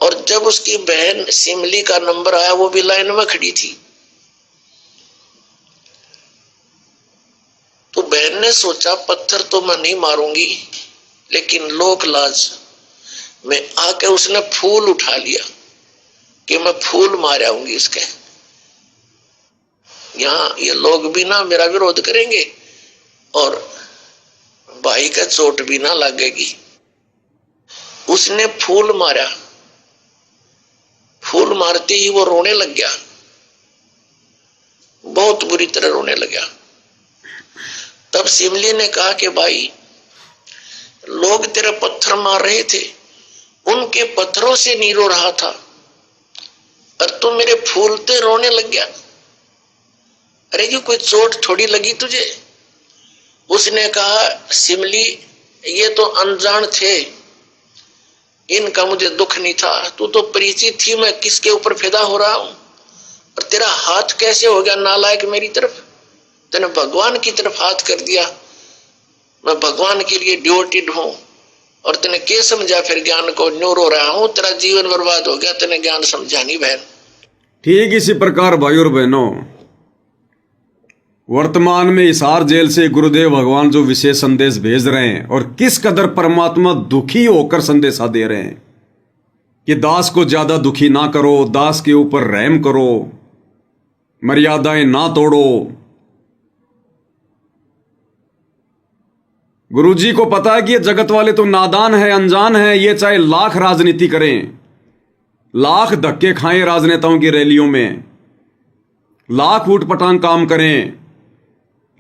B: और जब उसकी बहन सिमली का नंबर आया वो भी लाइन में खड़ी थी। तो बहन ने सोचा पत्थर तो मैं नहीं मारूंगी, लेकिन लोक लाज में आके उसने फूल उठा लिया कि मैं फूल मार आऊंगी इसके। यहाँ ये लोग भी ना मेरा विरोध करेंगे और भाई का चोट भी ना लगेगी। उसने फूल मारा, फूल मारते ही वो रोने लग गया, बहुत बुरी तरह रोने लगा। तब सिमली ने कहा कि भाई लोग तेरे पत्थर मार रहे थे, उनके पत्थरों से नहीं रो रहा था और तू मेरे फूलते रोने लग गया। अरे जी कोई चोट थोड़ी लगी तुझे? उसने कहा सिमली ये तो अनजान थे, इनका मुझे दुख नहीं था, तू तो परिचित थी मैं किसके ऊपर फिदा हो रहा हूं। और तेरा हाथ कैसे हो गया नालायक मेरी तरफ? तूने भगवान की तरफ हाथ कर दिया, मैं भगवान के लिए ड्यूटीड हूं और तूने क्या समझा फिर ज्ञान को? न्यू रो रहा हूं, तेरा जीवन बर्बाद हो गया, तूने ज्ञान समझा नहीं बहन।
A: ठीक इसी प्रकार भाई और बहनों, वर्तमान में हिसार जेल से गुरुदेव भगवान जो विशेष संदेश भेज रहे हैं और किस कदर परमात्मा दुखी होकर संदेशा दे रहे हैं कि दास को ज्यादा दुखी ना करो, दास के ऊपर रहम करो, मर्यादाएं ना तोड़ो। गुरुजी को पता है कि ये जगत वाले तो नादान है, अनजान है, ये चाहे लाख राजनीति करें, लाख धक्के खाएं राजनेताओं की रैलियों में, लाख ऊटपटांग काम करें,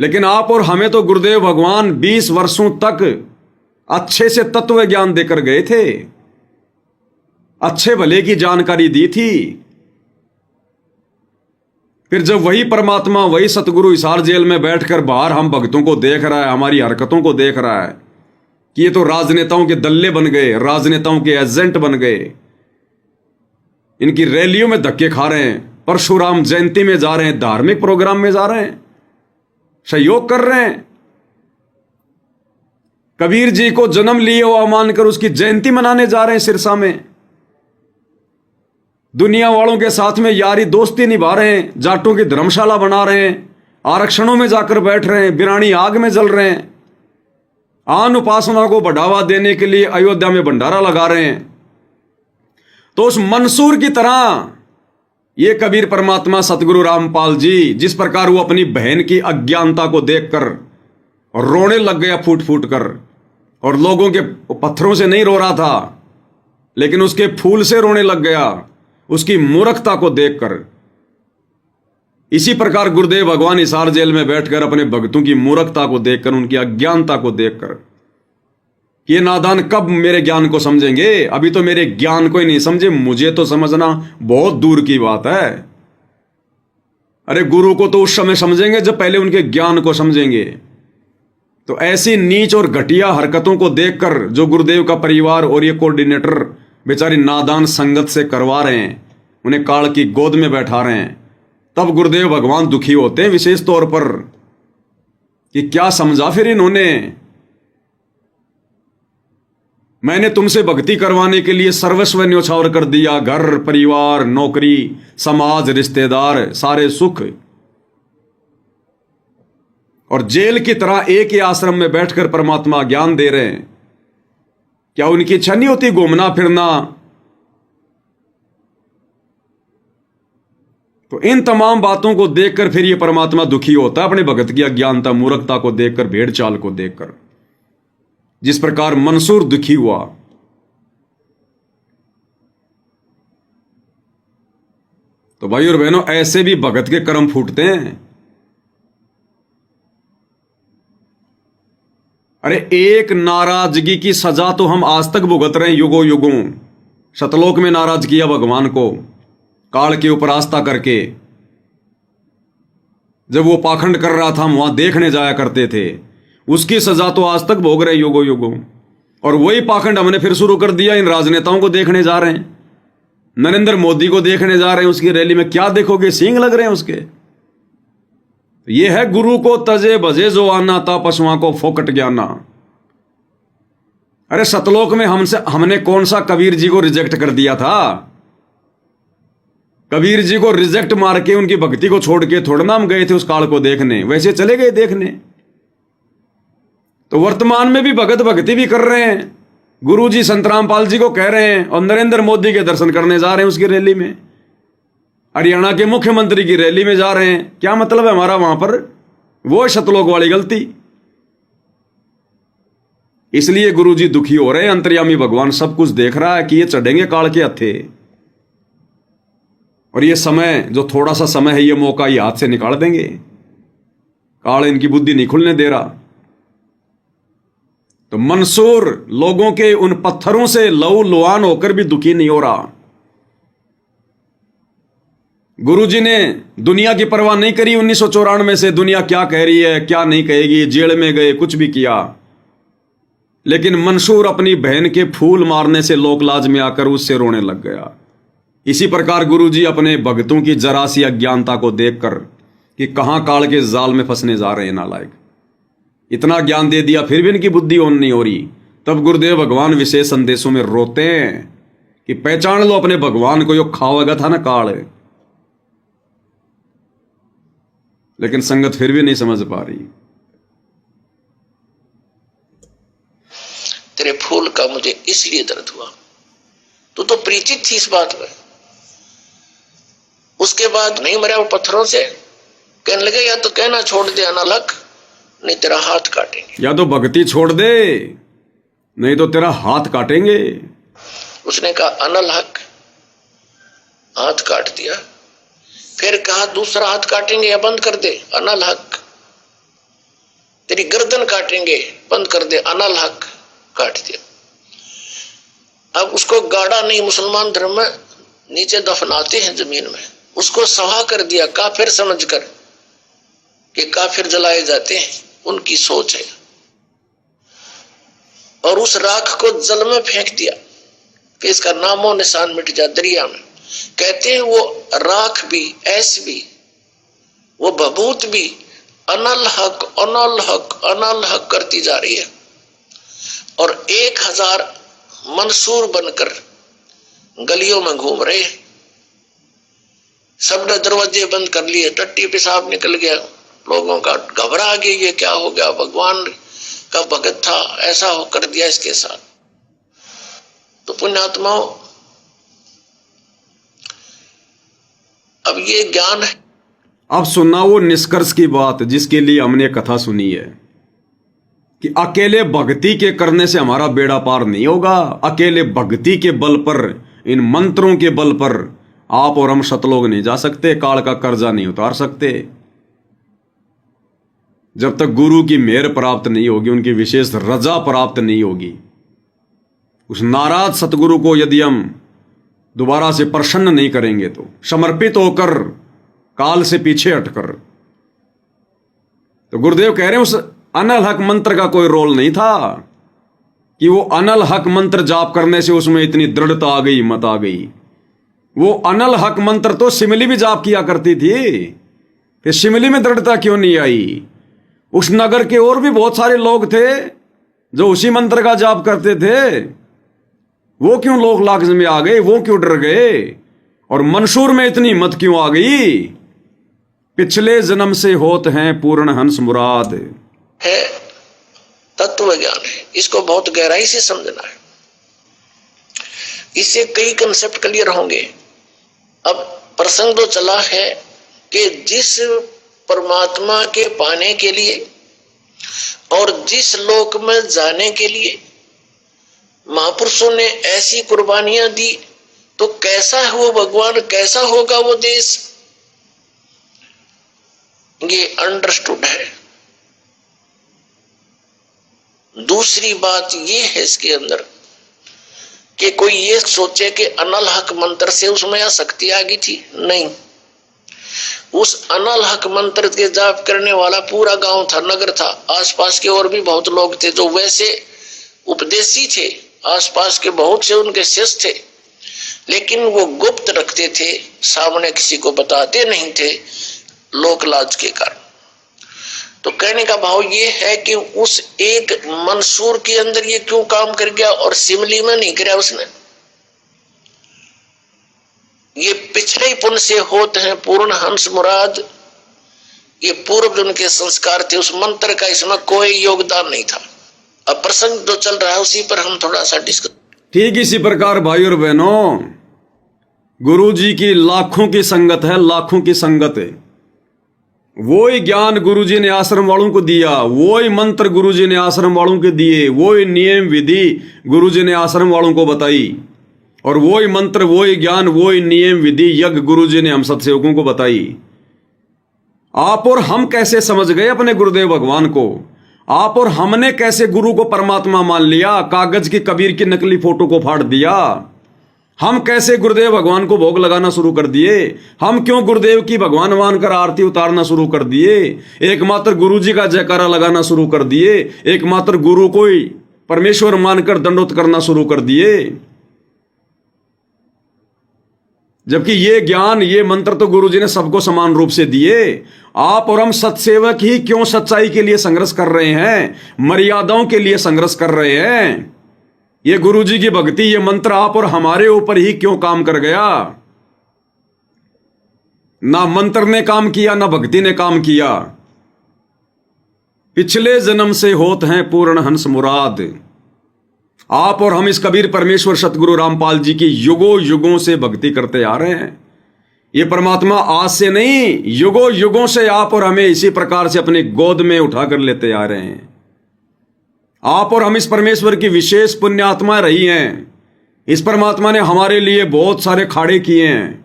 A: लेकिन आप और हमें तो गुरुदेव भगवान 20 वर्षों तक अच्छे से तत्व ज्ञान देकर गए थे, अच्छे भले की जानकारी दी थी। फिर जब वही परमात्मा, वही सतगुरु हिसार जेल में बैठकर बाहर हम भक्तों को देख रहा है, हमारी हरकतों को देख रहा है कि ये तो राजनेताओं के दल्ले बन गए, राजनेताओं के एजेंट बन गए, इनकी रैलियों में धक्के खा रहे हैं, परशुराम जयंती में जा रहे हैं, धार्मिक प्रोग्राम में जा रहे हैं, सहयोग कर रहे हैं, कबीर जी को जन्म लिए हुआ मानकर उसकी जयंती मनाने जा रहे हैं सिरसा में, दुनिया वालों के साथ में यारी दोस्ती निभा रहे हैं, जाटों की धर्मशाला बना रहे हैं, आरक्षणों में जाकर बैठ रहे हैं, बिरानी आग में जल रहे हैं, आन उपासना को बढ़ावा देने के लिए अयोध्या में भंडारा लगा रहे हैं। तो उस मंसूर की तरह ये कबीर परमात्मा सतगुरु रामपाल जी, जिस प्रकार वो अपनी बहन की अज्ञानता को देखकर रोने लग गया फूट फूट कर, और लोगों के पत्थरों से नहीं रो रहा था लेकिन उसके फूल से रोने लग गया, उसकी मूर्खता को देखकर। इसी प्रकार गुरुदेव भगवान हिसार जेल में बैठकर अपने भक्तों की मूर्खता को देखकर, उनकी अज्ञानता को देखकर, ये नादान कब मेरे ज्ञान को समझेंगे? अभी तो मेरे ज्ञान को ही नहीं समझे, मुझे तो समझना बहुत दूर की बात है। अरे गुरु को तो उस समय समझेंगे जब पहले उनके ज्ञान को समझेंगे। तो ऐसी नीच और घटिया हरकतों को देखकर जो गुरुदेव का परिवार और ये कोऑर्डिनेटर बेचारी नादान संगत से करवा रहे हैं, उन्हें काल की गोद में बैठा रहे हैं, तब गुरुदेव भगवान दुखी होते हैं विशेष तौर पर कि क्या समझा फिर इन्होंने। मैंने तुमसे भक्ति करवाने के लिए सर्वस्व न्यौछावर कर दिया, घर परिवार नौकरी समाज रिश्तेदार सारे सुख, और जेल की तरह एक ही आश्रम में बैठकर परमात्मा ज्ञान दे रहे हैं। क्या उनकी इच्छा नहीं होती घूमना फिरना? तो इन तमाम बातों को देखकर फिर ये परमात्मा दुखी होता है, अपने भगत की अज्ञानता मूर्खता को देखकर, भेड़ चाल को देखकर, जिस प्रकार मंसूर दुखी हुआ। तो भाई और बहनों, ऐसे भी भगत के कर्म फूटते हैं। अरे एक नाराजगी की सजा तो हम आज तक भुगत रहे हैं युगों युगों। शतलोक में नाराज किया भगवान को काल के ऊपर आस्था करके। जब वो पाखंड कर रहा था हम वहां देखने जाया करते थे, उसकी सजा तो आज तक भोग रहे हैं युगों युगों। और वही पाखंड हमने फिर शुरू कर दिया, इन राजनेताओं को देखने जा रहे हैं, नरेंद्र मोदी को देखने जा रहे हैं, उसकी रैली में क्या देखोगे, सींग लग रहे हैं उसके। ये है गुरु को तजे भजे जो आना था पशुओं को फोकट ज्ञाना। अरे सतलोक में हमने कौन सा कबीर जी को रिजेक्ट कर दिया था? कबीर जी को रिजेक्ट मार के उनकी भक्ति को छोड़ के थोड़ा ना हम गए थे उस काल को देखने, वैसे चले गए देखने। तो वर्तमान में भी भगत भक्ति भी कर रहे हैं। गुरु जी संत रामपाल जी को कह रहे हैं और नरेंद्र मोदी के दर्शन करने जा रहे हैं उसकी रैली में, हरियाणा के मुख्यमंत्री की रैली में जा रहे हैं। क्या मतलब है हमारा वहां पर? वो शतलोक वाली गलती। इसलिए गुरु जी दुखी हो रहे हैं। अंतर्यामी भगवान सब कुछ देख रहा है कि ये चढ़ेंगे काल के हत्थे, और ये समय जो थोड़ा सा समय है, ये मौका ये हाथ से निकाल देंगे। काल इनकी बुद्धि नहीं खुलने दे रहा। तो मंसूर लोगों के उन पत्थरों से लहू लुहान होकर भी दुखी नहीं हो रहा। गुरुजी ने दुनिया की परवाह नहीं करी 1994 से, दुनिया क्या कह रही है क्या नहीं कहेगी, जेल में गए कुछ भी किया, लेकिन मंसूर अपनी बहन के फूल मारने से लोकलाज में आकर उससे रोने लग गया। इसी प्रकार गुरुजी अपने भक्तों की जरा सी अज्ञानता को देखकर कि कहां काल के जाल में फंसने जा रहे हैं नालायक, इतना ज्ञान दे दिया फिर भी इनकी बुद्धि ऑन नहीं हो रही, तब गुरुदेव भगवान विशेष संदेशों में रोते हैं कि पहचान लो अपने भगवान को, यो खावेगा था ना काल। लेकिन संगत फिर भी नहीं समझ पा रही।
B: तेरे फूल का मुझे इसलिए दर्द हुआ, तू तो परिचित थी इस बात में। उसके बाद नहीं मरा वो पत्थरों से, कहने लगे या तो कहना छोड़ दे अनलक, नहीं तेरा हाथ काटेंगे।
A: या तो भक्ति छोड़ दे नहीं तो तेरा हाथ काटेंगे।
B: उसने कहा अनल हक, हाथ काट दिया। फिर कहा दूसरा हाथ काटेंगे या बंद कर दे, अनल हक। तेरी गर्दन काटेंगे, बंद कर दे, अनल हक, काट दिया। अब उसको गाड़ा नहीं, मुसलमान धर्म में नीचे दफनाते हैं जमीन में, उसको सहा कर दिया काफिर समझकर कि काफिर जलाए जाते हैं, उनकी सोच है। और उस राख को जल में फेंक दिया कि इसका नामो निशान मिट जा दरिया में। कहते हैं वो राख भी, ऐस भी, वो बबूत भी अनल हक अनल हक अनल हक करती जा रही है। और 1000 मंसूर बनकर गलियों में घूम रहे हैं। सबने दरवाजे बंद कर लिए, टट्टी पेशाब निकल गया, लोगों का घबरा गया, ये क्या हो गया, भगवान का भगत था, ऐसा हो कर दिया इसके साथ। तो पुण्यात्माओं, अब ये ज्ञान है।
A: अब सुनना वो निष्कर्ष की बात जिसके लिए हमने कथा सुनी है कि अकेले भक्ति के करने से हमारा बेड़ा पार नहीं होगा। अकेले भक्ति के बल पर, इन मंत्रों के बल पर आप और हम शतलोक नहीं जा सकते, काल का कर्जा नहीं उतार सकते। जब तक गुरु की मेहर प्राप्त नहीं होगी, उनकी विशेष रजा प्राप्त नहीं होगी, उस नाराज सतगुरु को यदि हम दोबारा से प्रसन्न नहीं करेंगे, तो समर्पित होकर काल से पीछे हटकर, तो गुरुदेव कह रहे हैं उस अनल हक मंत्र का कोई रोल नहीं था कि वो अनल हक मंत्र जाप करने से उसमें इतनी दृढ़ता आ गई, हिम्मत आ गई। वो अनल हक मंत्र तो शिमली भी जाप किया करती थी, फिर शिमली में दृढ़ता क्यों नहीं आई? उस नगर के और भी बहुत सारे लोग थे जो उसी मंत्र का जाप करते थे, वो क्यों लोक लाज में आ गए? वो क्यों डर गए? और मंसूर में इतनी हिम्मत क्यों आ गई? पिछले जन्म से होत हैं पूर्ण हंस मुराद
B: है, तत्व ज्ञान है। इसको बहुत गहराई से समझना है, इससे कई कंसेप्ट क्लियर होंगे। अब प्रसंग तो चला है कि जिस परमात्मा के पाने के लिए और जिस लोक में जाने के लिए महापुरुषों ने ऐसी कुर्बानियां दी, तो कैसा है वो भगवान, कैसा होगा वो देश, ये अंडरस्टूड है। दूसरी बात ये है इसके अंदर कि कोई ये सोचे कि अनल हक मंत्र से उसमें आसक्ति आ गई थी, नहीं। उस अनल हक मंत्र के जाप करने वाला पूरा गांव था, नगर था, आसपास के और भी बहुत लोग थे जो वैसे उपदेशी थे, आसपास के बहुत से उनके शिष्य थे, लेकिन वो गुप्त रखते थे, सामने किसी को बताते नहीं थे, लोक लाज के कारण। तो कहने का भाव ये है कि उस एक मंसूर के अंदर ये क्यों काम कर गया और शिमली में नहीं कराया उसने? ये पिछले ही पुण्य से होते हैं पूर्ण हंस मुराद, ये पूर्व जन्म के संस्कार थे, उस मंत्र का इसमें कोई योगदान नहीं था। अब प्रसंग जो चल रहा है उसी पर हम थोड़ा सा डिस्कस।
A: ठीक इसी प्रकार भाई और बहनों, गुरु जी की लाखों की संगत है, लाखों की संगत है। वही ज्ञान गुरु जी ने आश्रम वालों को दिया, वही मंत्र गुरु जी ने आश्रम वालों को दिए, वही नियम विधि गुरु जी ने आश्रम वालों को बताई, और वही मंत्र, वही ज्ञान, वही नियम विधि यज्ञ गुरु जी ने हम सत्सेवकों को बताई। आप और हम कैसे समझ गए अपने गुरुदेव भगवान को? आप और हमने कैसे गुरु को परमात्मा मान लिया? कागज की कबीर की नकली फोटो को फाड़ दिया। हम कैसे गुरुदेव भगवान को भोग लगाना शुरू कर दिए? हम क्यों गुरुदेव की भगवान मानकर आरती उतारना शुरू कर दिए? एकमात्र गुरु जी का जयकारा लगाना शुरू कर दिए, एकमात्र गुरु को ही परमेश्वर मानकर दंडोत करना शुरू कर दिए। जबकि ये ज्ञान, ये मंत्र तो गुरु जी ने सबको समान रूप से दिए। आप और हम सत्सेवक ही क्यों सच्चाई के लिए संघर्ष कर रहे हैं, मर्यादाओं के लिए संघर्ष कर रहे हैं? ये गुरु जी की भक्ति, ये मंत्र आप और हमारे ऊपर ही क्यों काम कर गया? ना मंत्र ने काम किया, ना भक्ति ने काम किया। पिछले जन्म से होत हैं पूर्ण हंस मुराद। आप और हम इस कबीर परमेश्वर सतगुरु रामपाल जी की युगों युगों से भक्ति करते आ रहे हैं। ये परमात्मा आज से नहीं, युगों युगों से आप और हमें इसी प्रकार से अपनी गोद में उठाकर लेते आ रहे हैं। आप और हम इस परमेश्वर की विशेष पुण्यात्मा रही हैं। इस परमात्मा ने हमारे लिए बहुत सारे खाड़े किए हैं।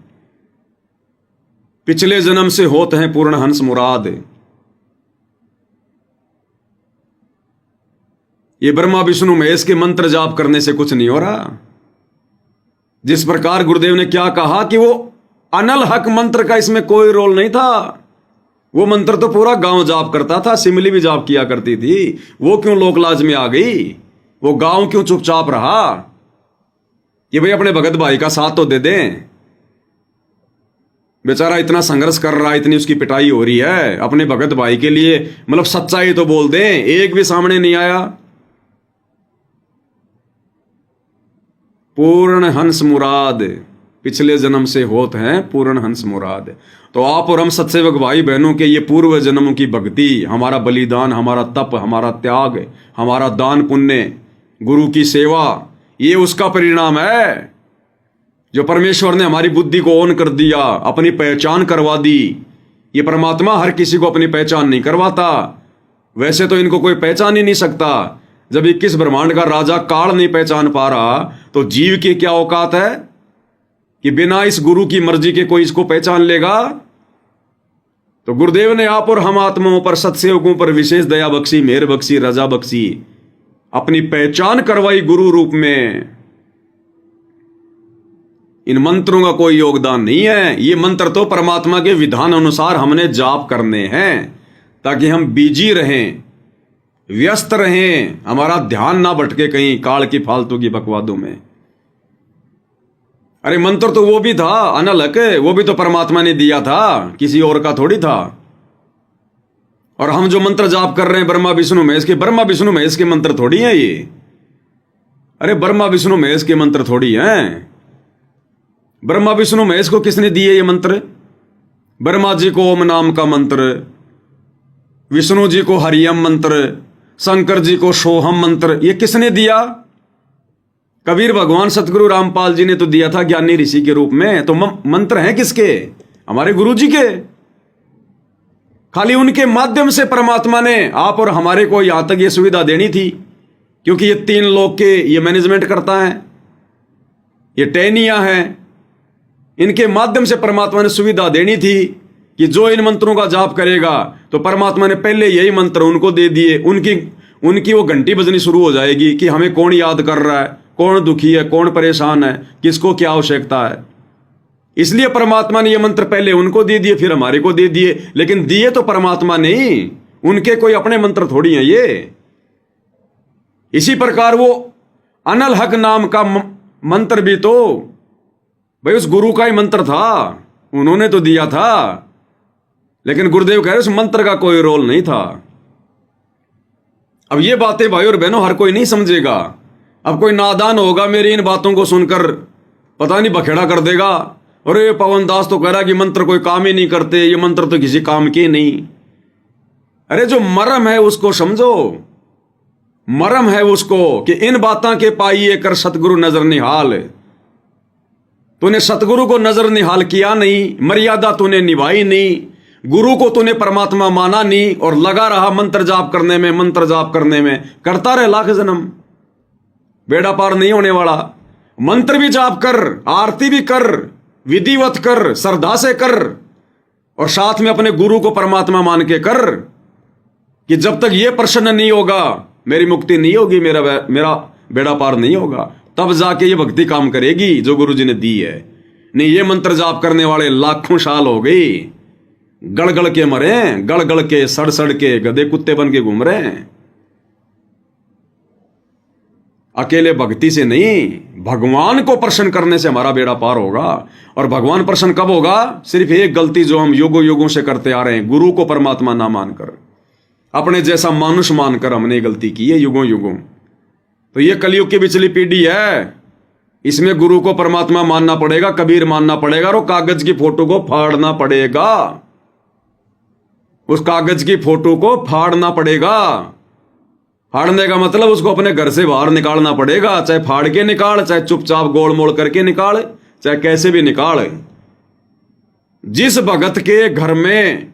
A: पिछले जन्म से होते हैं पूर्ण हंस मुराद। ये ब्रह्मा विष्णु महेश के मंत्र जाप करने से कुछ नहीं हो रहा। जिस प्रकार गुरुदेव ने क्या कहा कि वो अनल हक मंत्र का इसमें कोई रोल नहीं था। वो मंत्र तो पूरा गांव जाप करता था, सिमली भी जाप किया करती थी। वो क्यों लोक लाज में आ गई? वो गांव क्यों चुपचाप रहा कि भाई अपने भगत भाई का साथ तो दे दें? बेचारा इतना संघर्ष कर रहा है, इतनी उसकी पिटाई हो रही है, अपने भगत भाई के लिए मतलब सच्चाई तो बोल दें। एक भी सामने नहीं आया। पूर्ण हंस मुराद, पिछले जन्म से होत हैं पूर्ण हंस मुराद। तो आप और हम सत्सेवक भाई बहनों के ये पूर्व जन्मों की भक्ति, हमारा बलिदान, हमारा तप, हमारा त्याग, हमारा दान पुण्य, गुरु की सेवा, ये उसका परिणाम है जो परमेश्वर ने हमारी बुद्धि को ऑन कर दिया, अपनी पहचान करवा दी। ये परमात्मा हर किसी को अपनी पहचान नहीं करवाता। वैसे तो इनको कोई पहचान ही नहीं सकता। जब 21 ब्रह्मांड का राजा काल नहीं पहचान पा रहा, तो जीव की क्या औकात है कि बिना इस गुरु की मर्जी के कोई इसको पहचान लेगा? तो गुरुदेव ने आप और हम आत्माओं पर, सत्सेवकों पर विशेष दया बख्शी, मेहर बख्शी, रजा बख्शी, अपनी पहचान करवाई गुरु रूप में। इन मंत्रों का कोई योगदान नहीं है। ये मंत्र तो परमात्मा के विधान अनुसार हमने जाप करने हैं ताकि हम बीजी रहें, व्यस्त रहें, हमारा ध्यान ना भटके कहीं काल की फालतू की बकवादों में। अरे मंत्र तो वो भी था अनलक, वो भी तो परमात्मा ने दिया था, किसी और का थोड़ी था। और हम जो मंत्र जाप कर रहे हैं ब्रह्मा विष्णु महेश के, ब्रह्मा विष्णु महेश के मंत्र थोड़ी हैं ये। अरे ब्रह्मा विष्णु महेश के मंत्र थोड़ी हैं। ब्रह्मा विष्णु महेश को किसने दिए ये मंत्र? ब्रह्मा जी को ओम नाम का मंत्र, विष्णु जी को हरियम मंत्र, शंकर जी को सोहम मंत्र, ये किसने दिया? कबीर भगवान सतगुरु रामपाल जी ने तो दिया था ज्ञानी ऋषि के रूप में। तो मंत्र हैं किसके? हमारे गुरु जी के। खाली उनके माध्यम से परमात्मा ने आप और हमारे को यहां तक ये सुविधा देनी थी, क्योंकि ये 3 लोग के ये मैनेजमेंट करता है, ये टहनियां हैं, इनके माध्यम से परमात्मा ने सुविधा देनी थी कि जो इन मंत्रों का जाप करेगा तो परमात्मा ने पहले यही मंत्र उनको दे दिए। उनकी वो घंटी बजनी शुरू हो जाएगी कि हमें कौन याद कर रहा है, कौन दुखी है, कौन परेशान है, किसको क्या आवश्यकता है। इसलिए परमात्मा ने ये मंत्र पहले उनको दे दिए, फिर हमारे को दे दिए। लेकिन दिए तो परमात्मा नहीं, उनके कोई अपने मंत्र थोड़ी हैं ये। इसी प्रकार वो अनल हक नाम का मंत्र भी तो भाई उस गुरु का ही मंत्र था, उन्होंने तो दिया था। लेकिन गुरुदेव कह रहे उस मंत्र का कोई रोल नहीं था। अब ये बातें भाई और बहनों हर कोई नहीं समझेगा। अब कोई नादान होगा मेरी इन बातों को सुनकर पता नहीं बखेड़ा कर देगा, अरे पवन दास तो कह रहा कि मंत्र कोई काम ही नहीं करते, ये मंत्र तो किसी काम के नहीं। अरे जो मरम है उसको समझो, मरम है उसको कि इन बातों के पाइए कर सतगुरु नजर निहाल। तूने सतगुरु को नजर निहाल किया नहीं, मर्यादा तूने निभाई नहीं, गुरु को तूने परमात्मा माना नहीं, और लगा रहा मंत्र जाप करने में, मंत्र जाप करने में, करता रहे लाख जन्म, बेड़ा पार नहीं होने वाला। मंत्र भी जाप कर, आरती भी कर, विधिवत कर, श्रद्धा से कर, और साथ में अपने गुरु को परमात्मा मान के कर कि जब तक ये प्रसन्न नहीं होगा मेरी मुक्ति नहीं होगी, मेरा बेड़ा पार नहीं होगा, तब जाके ये भक्ति काम करेगी जो गुरु जी ने दी है। नहीं, ये मंत्र जाप करने वाले लाखों साल हो गई, गड़ के मरे, गड़ के सड़ के गधे कुत्ते बन के घूम रहे हैं। अकेले भक्ति से नहीं, भगवान को प्रसन्न करने से हमारा बेड़ा पार होगा। और भगवान प्रसन्न कब होगा? सिर्फ एक गलती जो हम युगों युगों से करते आ रहे हैं, गुरु को परमात्मा ना मानकर, अपने जैसा मानुष मानकर हमने गलती की है युगों युगों। तो ये कलयुग की पिछली पीढ़ी है, इसमें गुरु को परमात्मा मानना पड़ेगा, कबीर मानना पड़ेगा, और कागज की फोटो को फाड़ना पड़ेगा। उस कागज की फोटो को फाड़ना पड़ेगा। फाड़ने का मतलब उसको अपने घर से बाहर निकालना पड़ेगा, चाहे फाड़ के निकाल, चाहे चुपचाप गोल मोड़ करके निकाल, चाहे कैसे भी निकाल। जिस भगत के घर में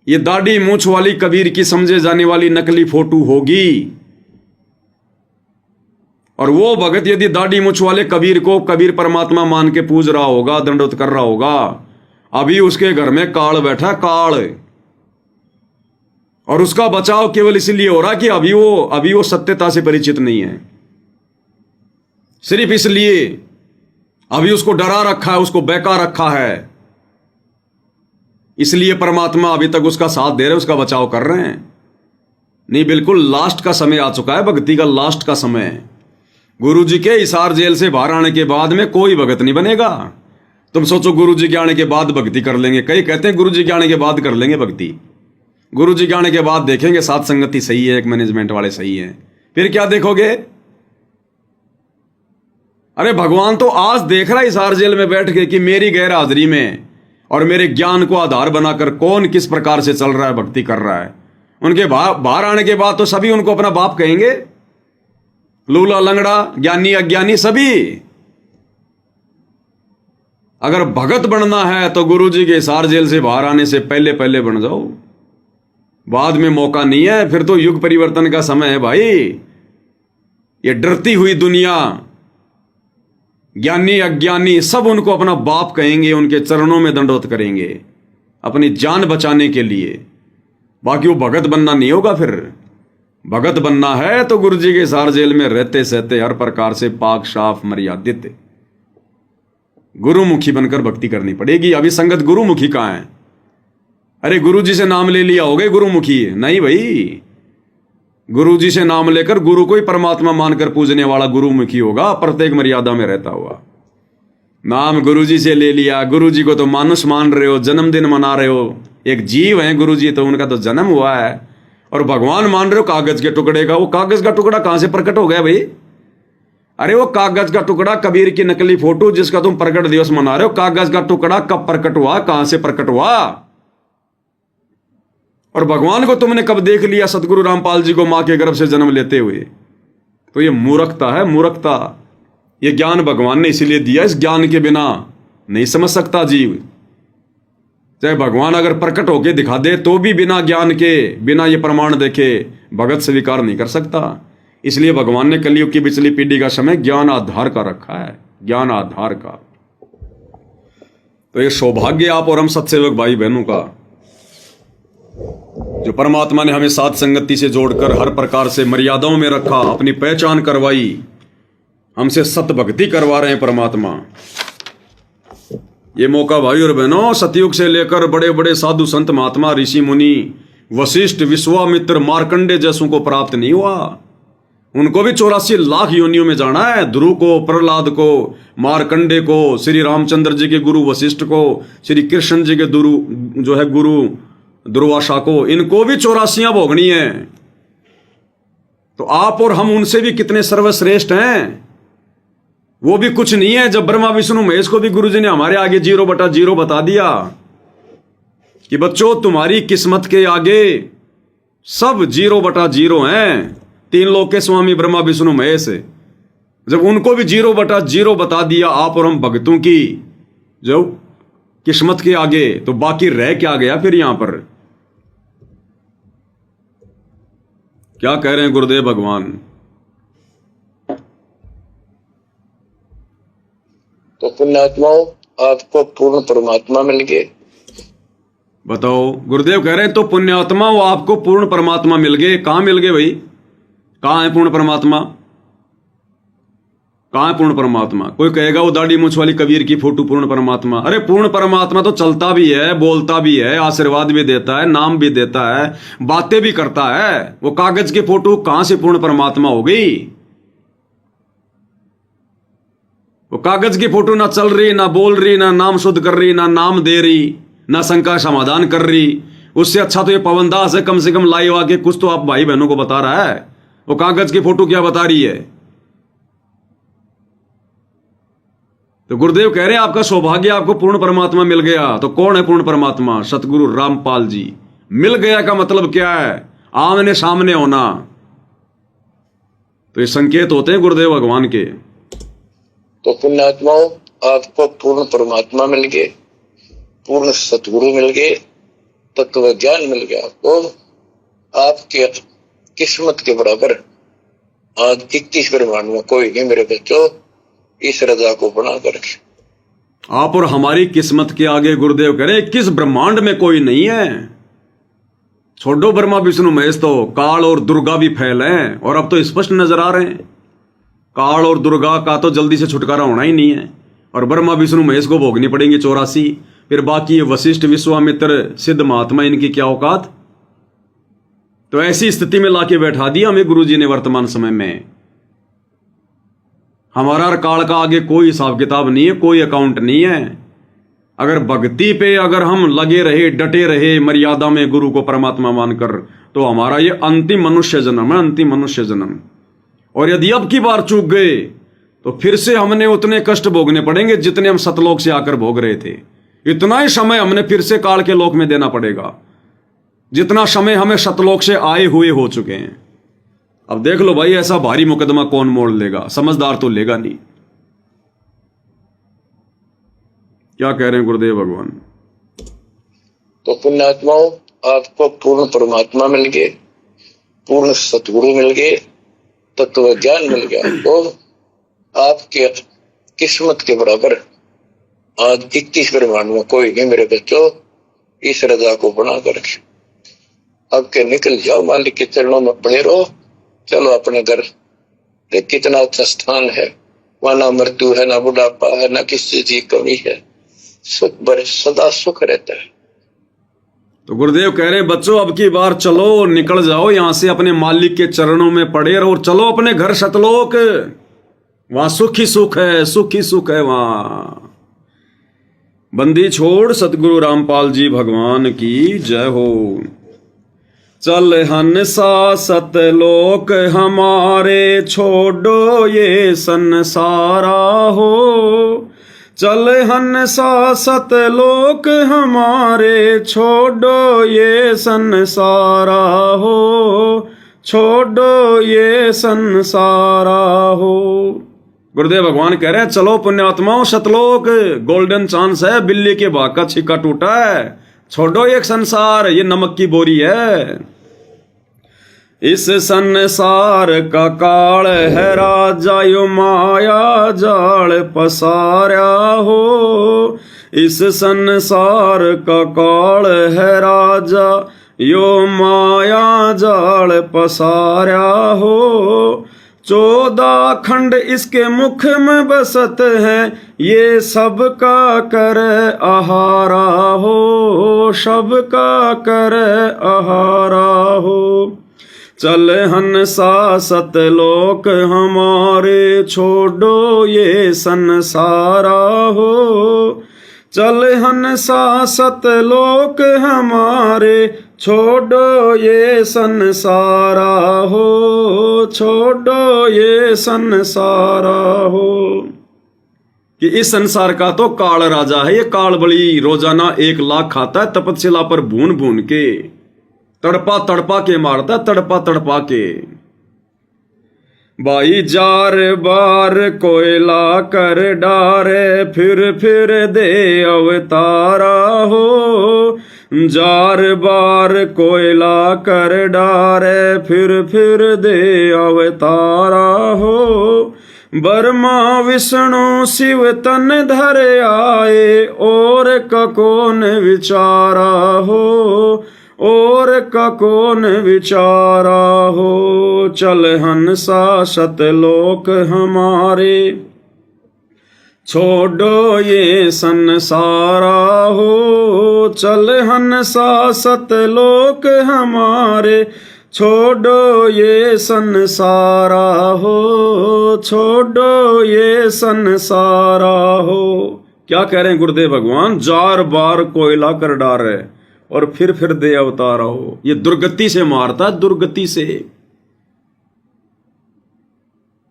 A: ये दाढ़ी मूंछ वाली कबीर की समझे जाने वाली नकली फोटो होगी, और वो भगत यदि दाढ़ी मूंछ वाले कबीर को कबीर परमात्मा मान के पूज रहा होगा, दंडवत कर रहा होगा, अभी उसके घर में काल बैठा, काल। और उसका बचाव केवल इसलिए हो रहा कि अभी वो सत्यता से परिचित नहीं है, सिर्फ इसलिए अभी उसको डरा रखा है, उसको बहका रखा है, इसलिए परमात्मा अभी तक उसका साथ दे रहे, उसका बचाव कर रहे हैं। नहीं, बिल्कुल लास्ट का समय आ चुका है, भक्ति का लास्ट का समय। गुरु जी के हिसार जेल से बाहर आने के बाद में कोई भगत नहीं बनेगा। तुम सोचो गुरु जी के आने के बाद भक्ति कर लेंगे, कई कहते हैं गुरु जी के आने के बाद कर लेंगे भक्ति, गुरु जी के आने के बाद देखेंगे साथ संगति सही है, एक मैनेजमेंट वाले सही है, फिर क्या देखोगे? अरे भगवान तो आज देख रहा है हिसार जेल में बैठ के कि मेरी गैर हाजिरी में और मेरे ज्ञान को आधार बनाकर कौन किस प्रकार से चल रहा है, भक्ति कर रहा है। उनके बाहर आने के बाद तो सभी उनको अपना बाप कहेंगे, लूला लंगड़ा, ज्ञानी अज्ञानी सभी। अगर भगत बनना है तो गुरु जी के हिसार जेल से बाहर आने से पहले पहले बन जाओ, बाद में मौका नहीं है। फिर तो युग परिवर्तन का समय है भाई। ये डरती हुई दुनिया, ज्ञानी अज्ञानी सब उनको अपना बाप कहेंगे, उनके चरणों में दंडवत करेंगे अपनी जान बचाने के लिए। बाकी वो भगत बनना नहीं होगा। फिर भगत बनना है तो गुरु जी के हिसार जेल में रहते सहते हर प्रकार से पाक साफ मर्यादित गुरुमुखी बनकर भक्ति करनी पड़ेगी। अभी संगत गुरुमुखी कहां है? अरे गुरु जी से नाम ले लिया हो गए गुरुमुखी? नहीं भाई, गुरु जी से नाम लेकर गुरु को ही परमात्मा मानकर पूजने वाला गुरुमुखी होगा, प्रत्येक मर्यादा में रहता हुआ। नाम गुरु जी से ले लिया, गुरु जी को तो मानुष मान रहे हो, जन्मदिन मना रहे हो, एक जीव है गुरु जी, तो उनका तो जन्म हुआ है, और भगवान मान रहे हो कागज के टुकड़े का। वो कागज का टुकड़ा कहां से प्रकट हो गया भाई? अरे वो कागज का टुकड़ा कबीर की नकली फोटो जिसका तुम प्रकट दिवस मना रहे हो, कागज का टुकड़ा कब प्रकट हुआ, कहां से प्रकट हुआ? और भगवान को तुमने कब देख लिया सतगुरु रामपाल जी को मां के गर्भ से जन्म लेते हुए? तो ये मूर्खता है, मूर्खता। ये ज्ञान भगवान ने इसीलिए दिया, इस ज्ञान के बिना नहीं समझ सकता जीव। चाहे भगवान अगर प्रकट होके दिखा दे तो भी बिना ज्ञान के, बिना ये प्रमाण देखे भगत स्वीकार नहीं कर सकता। इसलिए भगवान ने कलयुग की पिछली पीढ़ी का समय ज्ञान आधार का रखा है, ज्ञान आधार का। तो ये सौभाग्य आप और हम सत्सेवक भाई बहनों का, जो परमात्मा ने हमें साथ संगति से जोड़कर हर प्रकार से मर्यादाओं में रखा, अपनी पहचान करवाई, हमसे सत भक्ति करवा रहे हैं परमात्मा। ये मौका भाई और बहनों, सतयुग से लेकर बड़े बड़े साधु संत महात्मा ऋषि मुनि वशिष्ठ विश्वामित्र मार्कंडे जैसों को प्राप्त नहीं हुआ। उनको भी 84 लाख योनियों में जाना है। ध्रुव को, प्रहलाद को, मार्कंडे को, श्री रामचंद्र जी के गुरु वशिष्ठ को, श्री कृष्ण जी के गुरु दुर्वासा को, इनको भी 84 भोगनी है। तो आप और हम उनसे भी कितने सर्वश्रेष्ठ हैं। वो भी कुछ नहीं है। जब ब्रह्मा विष्णु महेश को भी गुरुजी ने हमारे आगे 0/0 बता दिया कि बच्चों तुम्हारी किस्मत के आगे सब 0/0 हैं। 3 लोक के स्वामी ब्रह्मा विष्णु महेश, जब उनको भी 0/0 बता दिया आप और हम भक्तों की जो किस्मत के आगे, तो बाकी रह क्या गया फिर यहां पर? क्या कह रहे हैं गुरुदेव भगवान?
B: तो पुण्यात्माओं, आपको पूर्ण परमात्मा मिल गए।
A: बताओ, गुरुदेव कह रहे हैं तो पुण्यात्मा वो आपको पूर्ण परमात्मा मिल गए। कहां मिल गए भाई? कहां है पूर्ण परमात्मा? कहां है पूर्ण परमात्मा? कोई कहेगा वो दाढ़ी मूंछ वाली कबीर की फोटो पूर्ण परमात्मा। अरे पूर्ण परमात्मा तो चलता भी है, बोलता भी है, आशीर्वाद भी देता है, नाम भी देता है, बातें भी करता है। वो कागज की फोटो कहां से पूर्ण परमात्मा हो गई? वो कागज की फोटो ना चल रही, ना बोल रही, ना नाम शुद्ध कर रही, ना नाम दे रही, ना शंका समाधान कर रही। उससे अच्छा तो ये पवनदास है, कम से कम लाइव आके कुछ तो आप भाई बहनों को बता रहा है। वो कागज की फोटो क्या बता रही है? तो गुरुदेव कह रहे हैं आपका सौभाग्य, आपको पूर्ण परमात्मा मिल गया। तो कौन है पूर्ण परमात्मा? सतगुरु रामपाल जी। मिल गया का मतलब क्या है? आमने सामने होना। तो ये संकेत होते हैं गुरुदेव भगवान के।
B: तो पुण्यात्माओं, आपको पूर्ण परमात्मा मिल गए, पूर्ण सतगुरु मिल गए, तत्व ज्ञान मिल गया। आपको आपके किस्मत के बराबर आज 21 ब्रह्मांड में कोई नहीं मेरे बच्चों, इस रजा को बना करके।
A: आप और हमारी किस्मत के आगे गुरुदेव कह रहे 21 ब्रह्मांड में कोई नहीं है। छोड़ो ब्रह्मा विष्णु महेश, तो काल और दुर्गा भी फैल हैं, और अब तो स्पष्ट नजर आ रहे हैं। काल और दुर्गा का तो जल्दी से छुटकारा होना ही नहीं है, और ब्रह्मा विष्णु महेश को भोगनी पड़ेंगी 84। फिर बाकी ये वशिष्ठ विश्वामित्र सिद्ध महात्मा, इनकी क्या औकात? तो ऐसी स्थिति में लाके बैठा दिया हमें गुरुजी ने वर्तमान समय में। हमारा और काल का आगे कोई हिसाब किताब नहीं है, कोई अकाउंट नहीं है। अगर भक्ति पे अगर हम लगे रहे, डटे रहे मर्यादा में गुरु को परमात्मा मानकर, तो हमारा ये अंतिम मनुष्य जन्म है, अंतिम मनुष्य जन्म। और यदि अब की बार चूक गए तो फिर से हमने उतने कष्ट भोगने पड़ेंगे जितने हम सतलोक से आकर भोग रहे थे। इतना ही समय हमने फिर से काल के लोक में देना पड़ेगा जितना समय हमें सतलोक से आए हुए हो चुके हैं। अब देख लो भाई, ऐसा भारी मुकदमा कौन मोड़ लेगा? समझदार तो लेगा नहीं। क्या कह रहे हैं गुरुदेव भगवान?
B: तो पुण्यात्माओं, आपको पूर्ण परमात्मा मिल गए, पूर्ण सतगुरु मिल गए, तत्व ज्ञान मिल गया। तो आपके किस्मत के बराबर आज 21 ब्रह्मांड में कोई नहीं मेरे बच्चों, इस रजा को बना करके। अब के निकल जाओ, मालिक के चरणों में पड़े रहो, चलो अपने घर। देख कितना अच्छा स्थान है, वहां ना मृत्यु है, ना बुढ़ापा है, ना किसी चीज की कमी है, सुख बड़े सदा सुख रहता है।
A: तो गुरुदेव कह रहे हैं बच्चों अब की बार चलो, निकल जाओ यहां से, अपने मालिक के चरणों में पड़े रहो और चलो अपने घर सतलोक, वहां सुख ही सुख है, सुख ही सुख है वहां। बंदी छोड़ सतगुरु रामपाल जी भगवान की जय हो। चल हंसा सतलोक हमारे, छोड़ो ये संसारा हो। चल हंसा सतलोक हमारे, छोड़ो ये संसारा हो, छोड़ो ये संसारा हो। गुरुदेव भगवान कह रहे हैं चलो पुण्यात्माओं सतलोक, गोल्डन चांस है, बिल्ली के भाग का छिक्का टूटा है, छोड़ो ये संसार, ये नमक की बोरी है। इस संसार का काल है राजा, यो माया जाल पसारा हो। इस संसार का काल है राजा, यो माया जाल पसारा हो। 14 खंड इसके मुख में बसत है, ये सबका कर आहारा हो, सबका कर आहारा हो। चल हंसा सतलोक हमारे, छोड़ो ये संसारा हो। चल हंसा सतलोक हमारे, छोड़ो ये संसारा हो, छोड़ो ये संसारा हो। कि इस संसार का तो काल राजा है, ये काल बड़ी रोजाना 1 लाख खाता है तपस्या पर भून भून के, तड़पा तड़पा के मारता, तड़पा तड़पा के। भाई जार बार कोयला कर डारे, फिर दे अवतारा हो। जार बार कोयला कर डारे, फिर दे अवतारा हो। ब्रह्मा विष्णु शिव तन धर आए, और का कौन विचारा हो, और का कौन विचारा हो। चल हंसा सतलोक हमारे, छोड़ो ये संसारा हो। चल हंसा सतलोक हमारे, छोड़ो ये संसारा हो, छोड़ो ये संसारा हो। क्या कह रहे हैं गुरुदेव भगवान, जार बार कोयला कर डारे और फिर दे अवतारा हो। ये दुर्गति से मारता, दुर्गति से।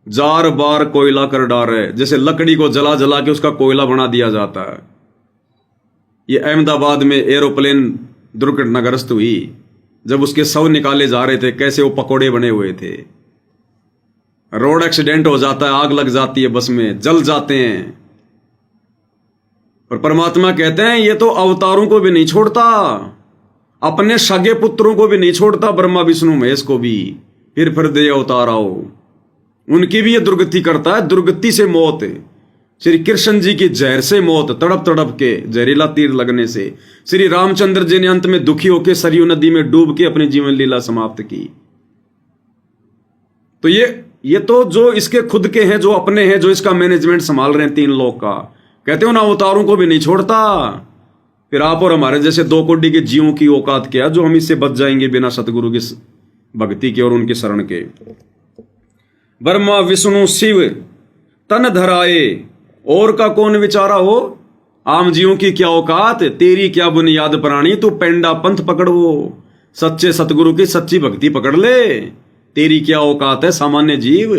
A: जार बार कोयला कर डारे, जैसे लकड़ी को जला जला के उसका कोयला बना दिया जाता है। ये अहमदाबाद में एरोप्लेन दुर्घटनाग्रस्त हुई, जब उसके शव निकाले जा रहे थे, कैसे वो पकोड़े बने हुए थे। रोड एक्सीडेंट हो जाता है, आग लग जाती है, बस में जल जाते हैं। और परमात्मा कहते हैं ये तो अवतारों को भी नहीं छोड़ता, अपने सगे पुत्रों को भी नहीं छोड़ता, ब्रह्मा विष्णु महेश को भी, फिर दे अवतार आओ। उनकी भी ये दुर्गति करता है, दुर्गति से मौत। श्री कृष्ण जी की जहर से मौत, तड़प तड़प के जहरीला तीर लगने से। श्री रामचंद्र जी ने अंत में दुखी होकर सरयू नदी में डूब के अपनी जीवन लीला समाप्त की। तो ये तो जो इसके खुद के हैं, जो अपने हैं, जो इसका मैनेजमेंट संभाल रहे हैं 3 लोग का, कहते हो ना अवतारों को भी नहीं छोड़ता। फिर आप और हमारे जैसे 2 कोटि के जीवों की औकात क्या, जो हम इससे बच जाएंगे बिना सतगुरु की भक्ति के और उनके शरण के। ब्रह्मा विष्णु शिव तन धराए, और का कौन विचारा हो। आम जीवों की क्या औकात, तेरी क्या बुनियाद प्राणी, तू पेंडा पंथ पकड़ो, सच्चे सतगुरु की सच्ची भक्ति पकड़ ले। तेरी क्या औकात है सामान्य जीव।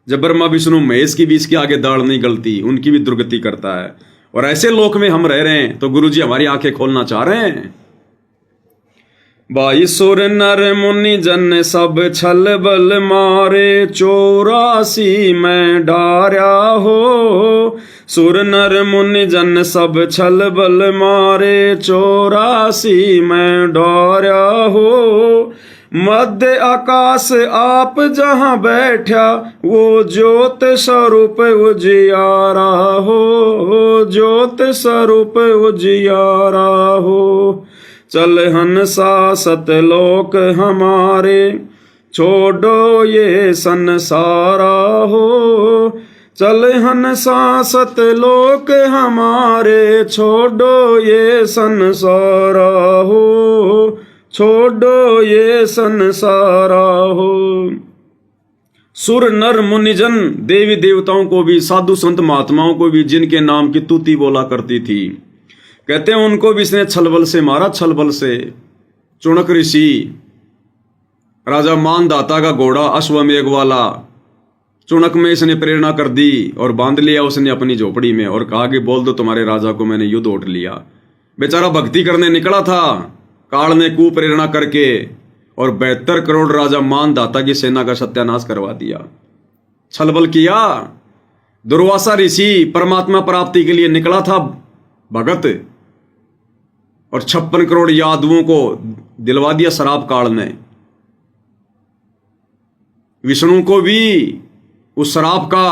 A: जब ब्रह्मा विष्णु महेश की भी इसके आगे दाढ़ नहीं गलती, उनकी भी दुर्गति करता है। और ऐसे लोक में हम रह रहे हैं, तो गुरुजी हमारी आंखें खोलना चाह रहे हैं। भाई सुर नर मुनि जन सब छल बल मारे, 84 में डार्या हो। सुर नर मुनि जन सब छल बल मारे, 84 में डार्या हो। मध्य आकाश आप जहां बैठा, वो ज्योत स्वरूप उजियारा हो, ज्योत स्वरूप उजियारा हो। चल हंसा सतलोक हमारे, छोड़ो ये संसारा हो। चल हंसा सतलोक हमारे, छोड़ो ये संसारा हो, छोड़ो ये संसारा हो। सुर नर मुनिजन, देवी देवताओं को भी, साधु संत महात्माओं को भी, जिनके नाम की तूती बोला करती थी, कहते हैं उनको भी इसने छलबल से मारा, छलबल से। चुणक ऋषि, राजा मानदाता का घोड़ा अश्वमेघ वाला, चुणक में इसने प्रेरणा कर दी और बांध लिया उसने अपनी झोपड़ी में और कहा कि बोल दो तुम्हारे राजा को मैंने युद्ध उठ लिया। बेचारा भक्ति करने निकला था, काल ने कुप्रेरणा करके और 72 करोड़ राजा मानदाता की सेना का सत्यानाश करवा दिया। छलबल किया। दुर्वासा ऋषि परमात्मा प्राप्ति के लिए निकला था भगत, और 56 करोड़ यादवों को दिलवा दिया शराब काल ने। विष्णु को भी उस शराब का